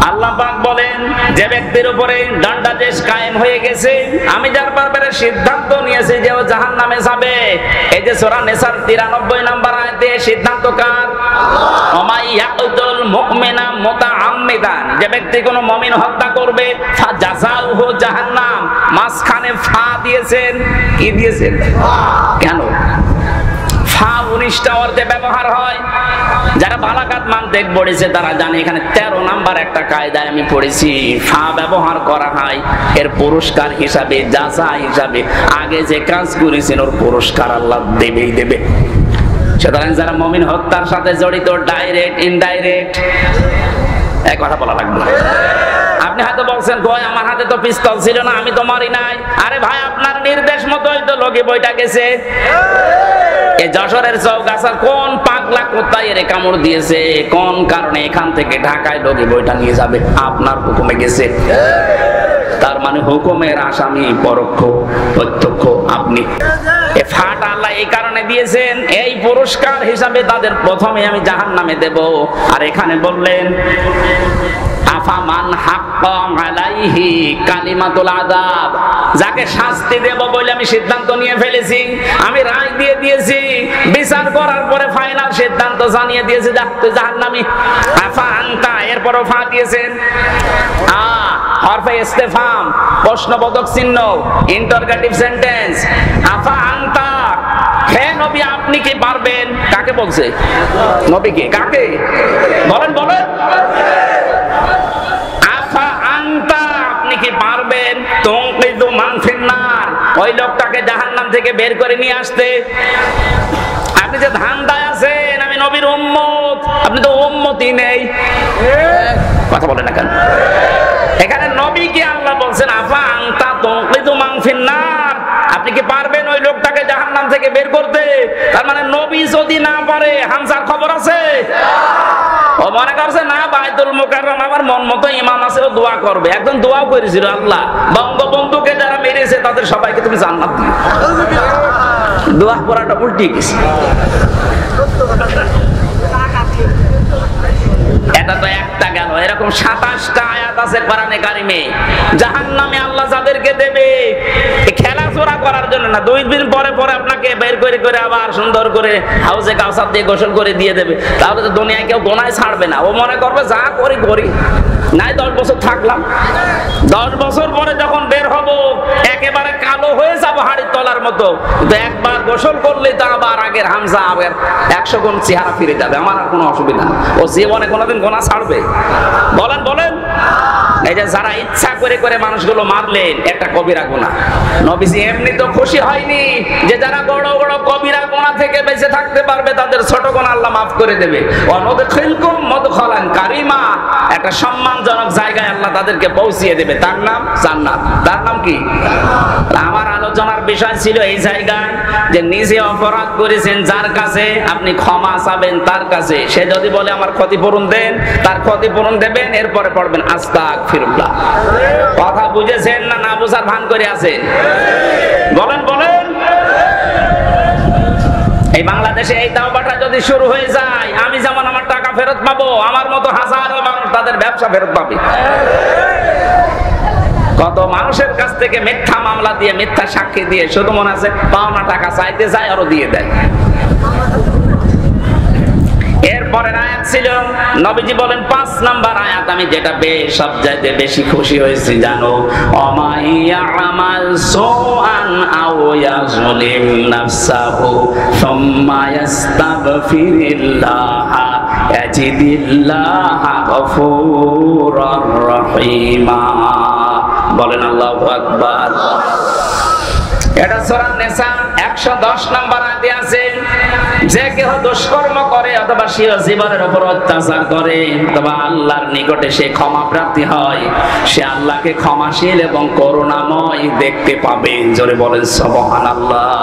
আল্লাহ পাক বলেন, যে ব্যক্তির উপরে দণ্ডাদেশ কায়েম হয়ে গেছে, আমি যার ব্যাপারে সিদ্ধান্ত নিয়েছি যে ও জাহান্নামে যাবে। এই যে সূরা নিসার 93 নম্বর আয়াতে সিদ্ধান্ত কার? ওমাইয়াকুতুল মুমিনা মুতাআম সংবিধান, যে ব্যক্তি কোনো মুমিন হত্যা করবে ফাজাযাউহু জাহান্নাম, মাঝখানে ফা দিয়েছেন। কি দিয়েছেন? কেন? ফা 19টা অর্থে ব্যবহার হয়। যারা বালাগাত মানতেক পড়েছে তারা জানে এখানে 13 নাম্বার একটা কায়দায় আমি পড়েছি, ফা ব্যবহার করা হয় এর পুরস্কার হিসাবে, জাযা হিসাবে। আগে যে কাজ করেছেন ওর পুরস্কার আল্লাহ দেবেই দেবে। সুতরাং যারা মুমিন হত্যার সাথে জড়িত, ডাইরেক্ট ইনডাইরেক্ট, এক কথা বলা লাগবে। আপনি হয়তো বলছেন কই আমার হাতে তো পিস্তল ছিল না, আমি তো মারি নাই। আরে ভাই, আপনার নির্দেশ মতোই তো লগি বইটা গেছে। এই যশোরের চৌগাছার কোন পাগলা কোথায় এর কামড় দিয়েছে, কোন কারণে এখান থেকে ঢাকায় লগি বইটা নিয়ে যাবে, আপনার হুকুমে গেছে। তার মানে হুকুমের আসামি পরোক্ষ প্রত্যক্ষ আপনি। এ ফাটা আল্লাহ এই কারণে দিয়েছেন, এই পুরস্কার হিসাবে তাদের প্রথমে আমি জাহান্নামে দেব। আর এখানে বললেন আফামান হাক্কা আলাইহি কালিমাতুল আযাব, যাকে শাস্তি দেব বলে আমি সিদ্ধান্ত নিয়ে ফেলেছি, আমি রায় দিয়ে দিয়েছি, বিচার করার পরে ফাইনাল সিদ্ধান্ত জানিয়ে দিয়েছি, যা তুই জাহান্নামী। আফা আনতা, এরপরও ফা দিয়েছেন। হরফে ইস্তেফহাম, প্রশ্নবোধক চিহ্ন, ইন্টারোগেটিভ সেন্টেন্স। আফা আনতা, হে নবী আপনি কি পারবেন? কাকে বলছে? নবীকে। কাকে? বলেন বলেন। আফা আনতা, আপনি কি পারবেন? তুনকিযু মান ফিন্নার, ওই লোকটাকে জাহান্নাম থেকে বের করে নিয়ে আসতে। আপনি যে ধান্দায় আছেন আমি নবীর উম্মত, আপনি তো উম্মতই নেই। কথা বলেন না কেন? এখানে নবীকে আল্লাহ বলছেন আফা আনতা তুনকিযু মান ফিন্নার, আপনি কি পারবেন ওই লোকটাকে জাহান্নাম থেকে বের করতে? তার মানে নবী যদি না পারে, হামজার খবর আছে? ও মনে করছে না বাইতুল মুকাররম আমার মন মতো ইমাম আছে, ও দোয়া করবে। একজন দোয়াও করেছিল, আল্লাহ বঙ্গবন্ধুকে যারা মেরেছে তাদের সবাইকে তুমি জান্নাত দিও। দোয়া করাটা উল্টে গেছে। এটা তো একটা গেল, এরকম 27টা আয়াত আছে কোরআনে কারিমে। জাহান্নামে আল্লাহ যাদেরকে দেবে খেলাধুলা করার জন্য না, 2 দিন পরে পরে আপনাকে বের করে করে আবার সুন্দর করে হাউজে কাউসার দিয়ে গোসল করে দিয়ে দেবে। তাহলে তো দুনিয়ায় কেউ গোনায় ছাড়বে না, ও মনে করবে যা করি করি, নাই 10 বছর থাকলাম, 10 বছর পরে যখন বের হব একেবারে কালো হয়ে যাব হাড়ির তলার মতো। কিন্তু একবার গোসল করলে তো আবার আগের হামজা আবার 100 গুণ চেহারা ফিরে যাবে, আমার আর কোনো অসুবিধা না। ও জীবনে কোনোদিন গোনা ছাড়বে? বলেন বলেন। এই যে যারা ইচ্ছা করে করে মানুষগুলো মারলেন, একটা কবিরা গুনাহ। নবীজি এমনি তো খুশি হয়নি যে যারা বড় বড় কবিরা গুনাহ থেকে বেঁচে থাকতে পারবে তাদের ছোট গুনাহ আল্লাহ মাফ করে দেবে। ওয়ানুদখিলকুম মুদখালান কারীমা, একটা সম্মানজনক জায়গায় আল্লাহ তাদেরকে পৌঁছিয়ে দেবে, তার নাম জান্নাত। তার নাম কি? আমার আলোচনার বিষয় ছিল এই জায়গায় যে নিজে অপরাধ করেছেন যার কাছে, আপনি ক্ষমা চাবেন তার কাছে। সে যদি বলে আমার ক্ষতিপূরণ দেন, তার ক্ষতিপূরণ দেবেন, এরপরে পড়বেন আস্তাগফিরুল্লাহ। কথা বুঝেছেন না না বুঝার ভান করে আছেন? বলেন বলেন। এই বাংলাদেশে এই তাওবাটা যদি শুরু হয়ে যায়, আমি যেমন আমার টাকা ফেরত পাবো, আমার মতো হাজারো মানুষ তাদের ব্যবসা ফেরত পাবে। কত মানুষের কাছ থেকে মিথ্যা মামলা দিয়ে, মিথ্যা সাক্ষী দিয়ে, শুধু মনে আছে পাওনা টাকা চাইতে যায় আরো দিয়ে দেয়। এরপরের আয়াত ছিল, নবীজি বলেন 5 নাম্বার আয়াত, আমি যেটা সবচাইতে বেশি খুশি হয়েছি জানো, অমাইয়া আমাল সুআন আও ইয়াজলিম নাফসাহু সুম্মা ইস্তাগফিরিল্লাহ ইয়াজিদিল্লাহ গফুরুর রহিমা। বলেন আল্লাহু আকবার। এটা সূরা নিসা 110 নম্বর আয়াতে আছে, যে কেহ দুষ্কর্ম করে অথবা সে জীবনের উপর অত্যাচার করে অথবা আল্লাহর নিকটে সে ক্ষমা প্রাপ্তি হয়, সে আল্লাহকে ক্ষমাশীল এবং করুণাময় দেখতে পাবে। জোরে বলেন সুবহানাল্লাহ।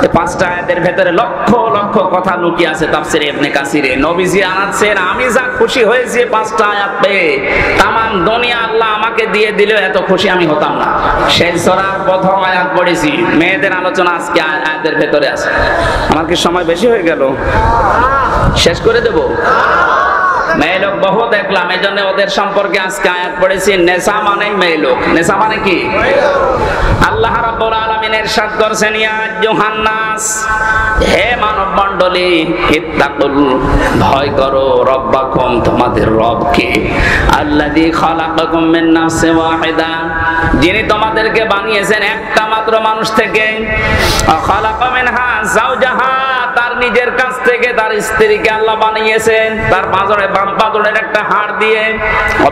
এই 5টা আয়াতের ভেতরে লক্ষ লক্ষ কথা লুকিয়ে আছে তাফসীরে ইবনে কাসিরে। নবীজি আনাচ্ছেন আমি যা খুশি হয়েছি 5টা আয়াত পেয়ে, তামাম দুনিয়া আল্লাহ আমাকে দিয়ে দিলেও এত খুশি আমি হতাম না। সেই সূরার প্রথম আয়াত পড়েছি, মেয়েদের আলোচনা আজকে আয়াতের ভেতরে আছে। আমার কি সময় বেশি হয়ে গেল? শেষ করে দেব? মেয়ে লোক বহু দেখলাম, এই জন্য ওদের সম্পর্কে আজকে আয়াত পড়েছি, নেশা মানে মেয়ে লোক। নেশা মানে কি? আল্লাহ রাব্বুল আলামিন ইরশাদ করেছেন, ইয়া আইয়ুহান নাস, হে মানব মণ্ডলী, ইত্তাকুল, ভয় করো, রব্বাকুম, তোমাদের রবকে, আল্লাযী খালাকাকুম মিন নাফসিন ওয়াহিদা, যিনি তোমাদেরকে বানিয়েছেন একটা মাত্র মানুষ থেকে, খালাকা মিনহা যাওজাহা, তার নিজের কাছ থেকে তার স্ত্রীকে আল্লাহ বানিয়েছেন, তার পাঁজরে বাম পাঁজরের একটা হাড় দিয়ে,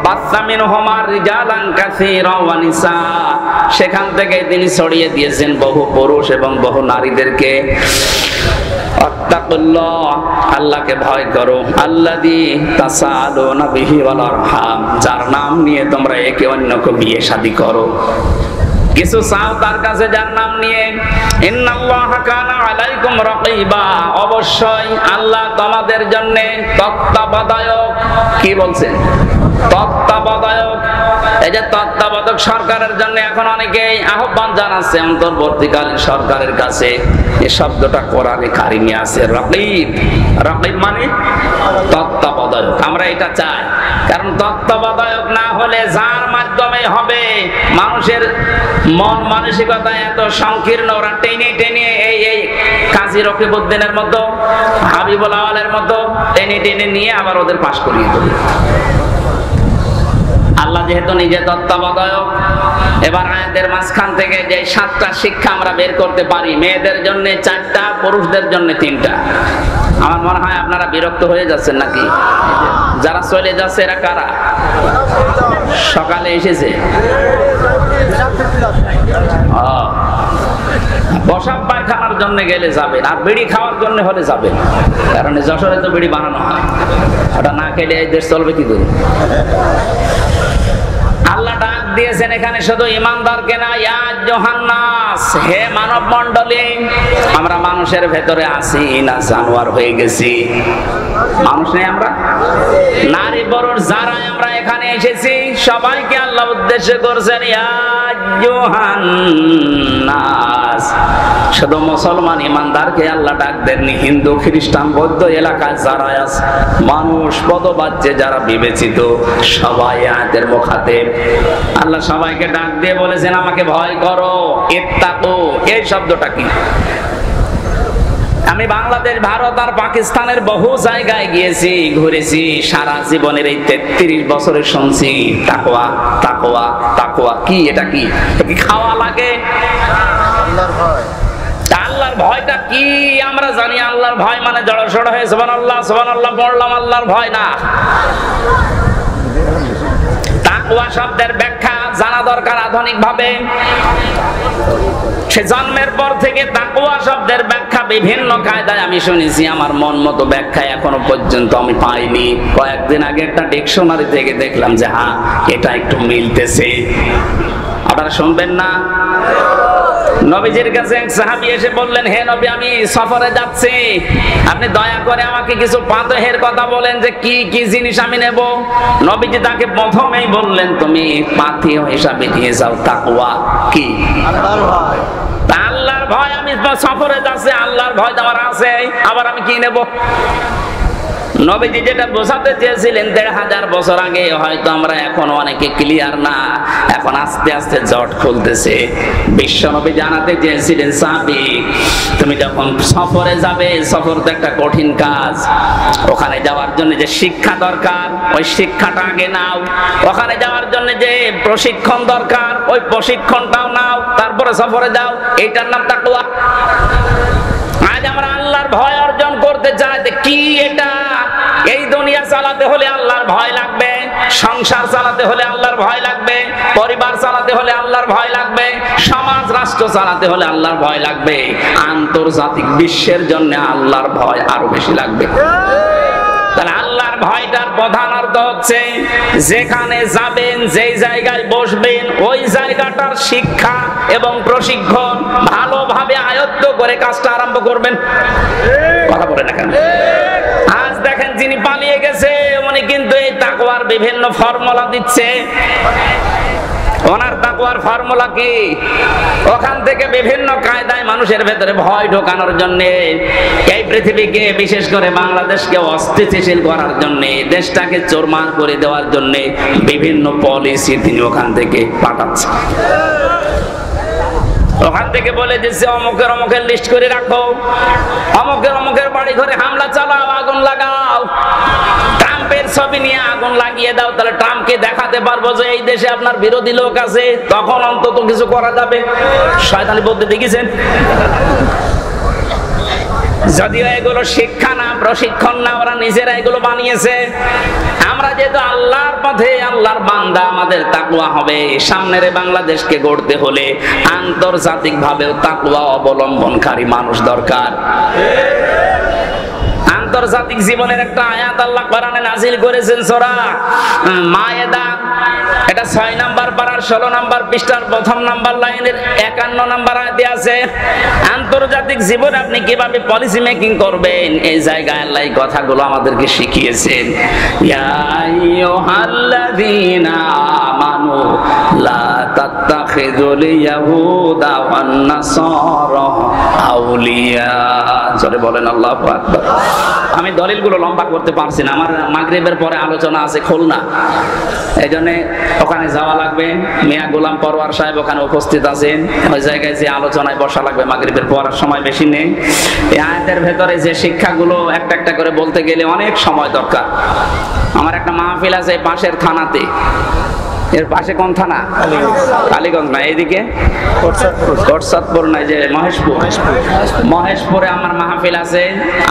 বাসসা মিনহুমা রিজালান কাসীরা ওয়া নিসা, সেখান থেকে তিনি ছড়িয়ে দিয়েছেন বহু পুরুষ এবং বহু নারীদেরকে। আত্তাকুল্লাহ, আল্লাহকে ভয় করো, আল্লাযী তাসালুনা বিহি ওয়াল আরহাম, যার নাম নিয়ে তোমরা একে অন্যকে বিয়ে শাদী করো, কিছু চাও তার কাছে যার নাম নিয়ে। ইন্নাল্লাহা কানা আলাইকুম রাকিবা, অবশ্যই আল্লাহ তোমাদের জন্য তত্ত্বাবধায়ক। কি বলছেন? তত্ত্বাবধায়ক। এই যে তত্ত্বাবধায়ক সরকারের জন্য এখন অনেকেই আহ্বান জানাচ্ছে অন্তর্বর্তীকালীন সরকারের কাছে, এই শব্দটা কোরআনে কারিমে আছে, রাকিব। রাকিব মানে তত্ত্বাবধায়ক। আমরা এটা চাই, কারণ তত্ত্বাবধায়ক না হলে যার মাধ্যমে হবে, মানুষের মন মানসিকতা এত সংকীর্ণ, ওরা টেনে টেনে এই কাজী রকিবউদ্দিনের মতো, হাবিবুল আওয়ালের মতো টেনে টেনে নিয়ে আবার ওদের পাশ করিয়ে দেবে। আল্লাহ যেহেতু নিজে তত্ত্বাবধায়ক, এবার আয়াতের মাঝখান থেকে যে 7টা শিক্ষা আমরা বের করতে পারি, মেয়েদের জন্য 4টা, পুরুষদের জন্য 3টা। আমার মনে হয় আপনারা বিরক্ত হয়ে যাচ্ছেন নাকি? যারা চলে যাচ্ছে এরা কারা? সকালে এসেছে, বসাব পায়খানার জন্য গেলে যাবেন, আর বিড়ি খাওয়ার জন্য হলে যাবেন, কারণ যশোরে তো বিড়ি বানানো হয়, ওটা না খেলে এই দেশ চলবে কি করে? আল্লাহ ডাক দিয়েছেন এখানে শুধু ইমানদারকে না, ইয়া আইয়ুহান নাস, হে মানব মণ্ডলী। আমরা মানুষের ভেতরে আছি না জানোয়ার হয়ে গেছি? মানুষ নেই আমরা? নারী পুরুষ যারা আমরা এখানে এসেছি, সবাইকে আল্লাহ উদ্দেশ্য করছেন, ইয়া আইয়ুহান নাস। শুধু মুসলমান ইমানদারকে আল্লাহ ডাক দেননি, হিন্দু খ্রিস্টান বৌদ্ধ এলাকায় যারা আছে, মানুষ পদবাচ্যে যারা বিবেচিত, সবাই আয়াতের মুখাতেব। আল্লাহ সবাইকে ডাক দিয়ে বলেছেন, আমাকে ভয় করো, ইত্তাকু। এই শব্দটা কি? আমি বাংলাদেশ, ভারত আর পাকিস্তানের বহু জায়গায় গিয়েছি, ঘুরেছি, সারা জীবনের এই 33 বছরে শুনছি তাকওয়া তাকওয়া তাকওয়া। কি এটা? কি খাওয়া লাগে? আল্লাহর ভয়। আল্লাহর ভয়টা কি আমরা জানি? আল্লাহর ভয় মানে জড়সড় হয়ে সুবহানাল্লাহ সুবহানাল্লাহ পড়লাম, আল্লাহর ভয় না। তাকওয়া শব্দের ব্যাখ্যা জানা দরকার আধুনিক ভাবে। সে জন্মের পর থেকে তাকওয়া শব্দের ব্যাখ্যা বিভিন্ন কায়দায় আমি শুনেছি, আমার মন মতো ব্যাখ্যা এখনো পর্যন্ত আমি পাইনি। কয়েকদিন আগে একটা ডিকশনারি থেকে দেখলাম যে হ্যাঁ, এটা একটু মিলতেছে। আপনারা শুনবেন না? নবীজির কাছে এক সাহাবী এসে বললেন, হে নবী, আমি সফরে যাচ্ছি, আপনি দয়া করে আমাকে কিছু পাতেহের কথা বলেন, যে কি কি জিনিস আমি নেব। নবীজি তাকে প্রথমেই বললেন, তুমি পাথেয় হিসাবে নিয়ে যাও তাকওয়া। কি? আল্লাহর ভয়। আল্লাহর ভয়। আমি সফরে যাচ্ছি, আল্লাহর ভয় আমার আছে, আবার আমি কি নেব? নবীজি যেটা বোঝাতে চেয়েছিলেন 1500 বছর আগে, হয়তো আমরা এখন অনেকে ক্লিয়ার না, এখন আস্তে আস্তে জট খুলতেছে। বিশ্ব নবী জানাতে চেয়েছিলেন, সাহাবী, তুমি যখন সফরে যাবে, সফর তো একটা কঠিন কাজ, ওখানে যাওয়ার জন্য যে শিক্ষা দরকার, ওই শিক্ষাটা আগে নাও। ওখানে যাওয়ার জন্য যে প্রশিক্ষণ দরকার, ওই প্রশিক্ষণটাও নাও, তারপরে সফরে যাও। এইটার নাম তাকওয়া। আজ আমরা আল্লাহর ভয় অর্জন করতে চাই, কি এটা? এই দুনিয়া চালাতে হলে আল্লাহর ভয় লাগবে, সংসার চালাতে হলে আল্লাহর ভয় লাগবে, পরিবার চালাতে হলে আল্লাহর ভয় লাগবে, সমাজ রাষ্ট্র চালাতে হলে আল্লাহর ভয় লাগবে, আন্তর্জাতিক বিশ্বের জন্য আল্লাহর ভয় আরো বেশি লাগবে। তাহলে আল্লাহর ভয়টার প্রধান অর্থ হচ্ছে, যেখানে যাবেন, যেই জায়গায় বসবেন, ওই জায়গাটার শিক্ষা এবং প্রশিক্ষণ ভালোভাবে আয়ত্ত করে কাজটা আরম্ভ করবেন। কথা বলে না কেন? আজ দেখেন, যিনি পালিয়ে গেছে উনি কিন্তু এই তাকওয়ার বিভিন্ন ফর্মুলা দিচ্ছে। ওনার তাকওয়ার ফর্মুলা কি? ওখান থেকে বিভিন্ন কায়দায় মানুষের ভেতরে ভয় ঢোকানোর জন্য, এই পৃথিবীকে বিশেষ করে বাংলাদেশকে অস্থিতিশীল করার জন্য, দেশটাকে চোরমার করে দেওয়ার জন্য বিভিন্ন পলিসি তিনি ওখান থেকে পাঠাচ্ছেন। ওখান থেকে বলে দিচ্ছে অমুকের অমুকের লিস্ট করে রাখো, অমুকের অমুকের বাড়ি ঘরে হামলা চালাও, আগুন লাগাও, ট্রাম্পের ছবি নিয়ে আগুন লাগিয়ে দাও, তাহলে ট্রাম্পকে দেখাতে পারবো যে এই দেশে আপনার বিরোধী লোক আছে, তখন অন্তত কিছু করা যাবে। শয়তানি বুদ্ধি দেখেছেন? যদিও এগুলো শিক্ষা না, প্রশিক্ষণ না, ওরা নিজেরা এগুলো বানিয়েছে। আমরা যেহেতু আল্লাহর পথে আল্লাহর বান্দা, আমাদের তাকওয়া হবে। সামনের বাংলাদেশকে গড়তে হলে আন্তর্জাতিক ভাবেও তাকওয়া অবলম্বনকারী মানুষ দরকার। আন্তর্জাতিক জীবনের একটা আয়াত আল্লাহ কোরআনে নাজিল করেছেন, সূরা মায়েদা, এটা 6 নাম্বার পারার 16 নাম্বার পৃষ্ঠার প্রথম নাম্বার লাইনের 51 নাম্বার আয়াতে আছে। আন্তর্জাতিক জীবনে আপনি কিভাবে পলিসি মেকিং করবেন, এই জায়গায় আল্লাহ এই কথাগুলো আমাদেরকে শিখিয়েছেন। ইয়া আইয়ুহাল্লাযীনা আমানু লা তাত্তাখিযুল ইয়াহুদা ওয়ান নাসারা আউলিয়া। জোরে বলেন আল্লাহু আকবার। আমি দলিলগুলো লম্বা করতে পারছি না, আমার মাগরিবের পরে আলোচনা আছে খুলনা, এই জন্য ওখানে যাওয়া লাগবে। মিয়া গোলাম পরওয়ার সাহেব ওখানে উপস্থিত আছেন, ওই জায়গায় যে আলোচনায় বসা লাগবে। মাগরিবের পড়ার সময় বেশি নেই। এই আয়াতের ভেতরে যে শিক্ষাগুলো একটা একটা করে বলতে গেলে অনেক সময় দরকার। আমার একটা মাহফিল আছে পাশের থানাতে। এর পাশে কোন থানা? কালীগঞ্জ না, এইদিকে কোটসাদপুর নাই, যে মহেশপুর। মহেশপুরে আমার মাহফিল আছে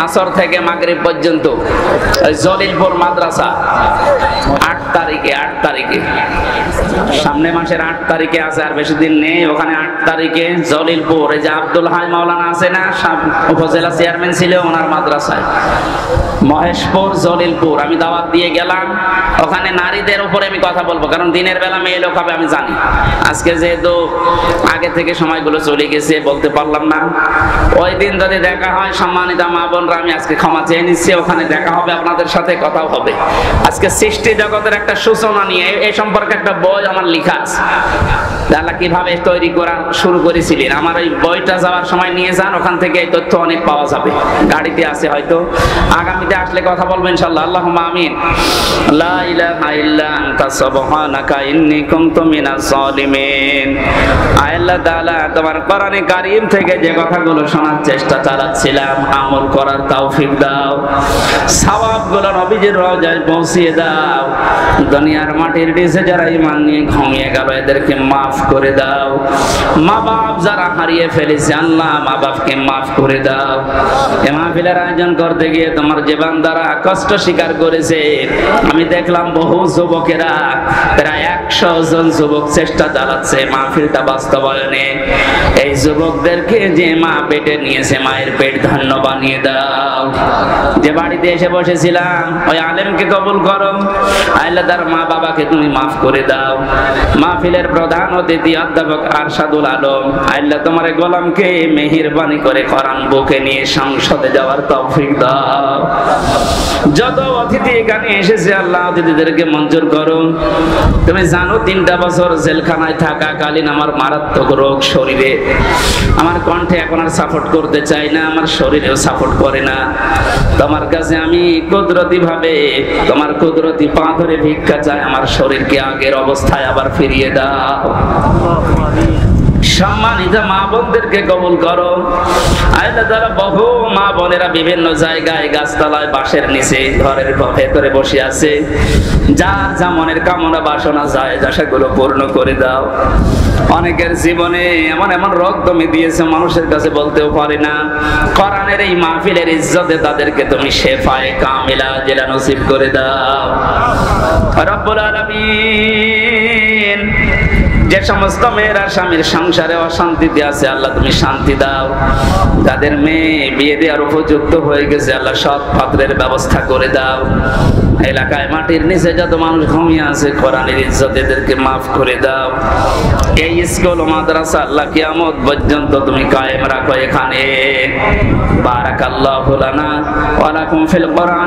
আসর থেকে মাগরিব পর্যন্ত। জলিলপুর মাদ্রাসা 8 তারিখে সামনে মাসের 8 তারিখে আছে, আর বেশি দিন নেই। ওখানে 8 তারিখে জলিলপুর, এই যে আব্দুল হাই মাওলানা আছে না, উপজেলা চেয়ারম্যান ছিল, ওনার মাদ্রাসায়। মহেশপুর জলিলপুর আমি দাওয়াত দিয়ে গেলাম। ওখানে নারীদের উপরে আমি কথা বলবো, কারণ দিনের বেলা মেয়ে লোক হবে আমি জানি। আজকে যেহেতু আগে থেকে সময়গুলো চলে গেছে বলতে পারলাম না। ওই দিন যদি দেখা হয় সম্মানিত মা বোনরা, আমি আজকে ক্ষমা চেয়ে নিচ্ছি। ওখানে দেখা হবে, আপনাদের সাথে কথাও হবে। আজকে সৃষ্টি জগতের একটা সূচনা নিয়ে এই সম্পর্কে একটা বই আমার লেখা আছে, আল্লাহ কিভাবে তৈরি করা শুরু করেছিলেন। আমার ওই বইটা যাওয়ার সময় নিয়ে যান, ওখান থেকে এই তথ্য অনেক পাওয়া যাবে। গাড়িতে আছে, হয়তো আগামীতে আসলে কথা বলবো ইনশাআল্লাহ। আল্লাহুম্মা আমিন। লা ইলাহা ইল্লা আনতা সুবহানাকা ইন্নী কুনতু মিনাজ জালিমিন। আল্লাহ তাআলা, তোমার কোরআনে কারীম থেকে যে কথাগুলো শোনার চেষ্টা চালাচ্ছিলাম, আমল করার তৌফিক দাও। সওয়াবগুলো নবীজির রওজায় পৌঁছিয়ে দাও। দুনিয়ার মাটির নিচে যারা ঈমান নিয়ে ঘুমিয়ে গেল, এদেরকে মাফ করে দাও। মা বাপ যারা হারিয়ে ফেলেছে, আল্লাহ মা বাপকে মাফ করে দাও। এ মাহফিলের আয়োজন করতে গিয়ে তোমার যে বান্দারা কষ্ট স্বীকার করেছে, আমি দেখলাম বহু যুবকেরা, প্রায় 100 জন যুবক চেষ্টা চালাচ্ছে মাহফিলটা বাস্তবায়নে। এই যুবকদেরকে যে মা পেটে নিয়েছে, মায়ের পেট ধন্য বানিয়ে দাও। যে বাড়িতে এসে বসেছিলাম, ওই আলেমকে কবুল করো। আল্লাহ তার মা বাবাকে তুমি মাফ করে দাও। মাহফিলের প্রধান অতিথি অধ্যাপক আরশাদুল আলম, আল্লাহ তোমার গোলামকে মেহেরবানি করে কোরআন বুকে নিয়ে সংসদে যাওয়ার তৌফিক দাও। যত অতিথি এখানে এসেছে, আল্লাহ অতিথিদেরকে মঞ্জুর করো। তুমি জানো 3টা বছর জেলখানায় থাকাকালীন আমার মারাত্মক রোগ শরীরে, আমার কণ্ঠে এখন আর সাপোর্ট করতে চাই না, আমার শরীরেও সাপোর্ট করে না। তোমার কাছে আমি কুদরতি ভাবে তোমার কুদরতি পা ধরে ভিক্ষা চাই, আমার শরীরকে আগের অবস্থায় আবার ফিরিয়ে দাও। সম্মানিত মা বোনদেরকে কবুল করো। আল্লাহ তাআলা, বহু মা বোনেরা বিভিন্ন জায়গায়, গাছতলায়, বাঁশের নিচে, ঘরের ভেতরে বসে আছে। যার যা মনের কামনা বাসনা যায়, সেগুলো পূর্ণ করে দাও। অনেকের জীবনে এমন এমন রোগ তুমি দিয়েছে, মানুষের কাছে বলতেও পারে না। কোরআনের এই মাহফিলের ইজ্জতে তাদেরকে তুমি শেফায়ে কামিলা জেলা নসিব করে দাও। রব্বুল আলামিন, যে সমস্ত মেয়েরা স্বামীর সংসারে অশান্তিতে আছে, আল্লাহ তুমি শান্তি দাও। যাদের মেয়ে বিয়ে দেওয়ার উপযুক্ত হয়ে গেছে, আল্লাহ সৎ পাত্রের ব্যবস্থা করে দাও। এলাকায় মাটির নিচে যত মানুষ ঘুমিয়ে আছে, কোরআনের ইজ্জত এদেরকে মাফ করে দাও। এই স্কুল মাদ্রাসা আল্লাহ কিয়ামত পর্যন্ত তুমি কায়েম রাখো এখানে। বারাকাল্লাহু লানা ওয়া লাকুম ফিল কোরআন।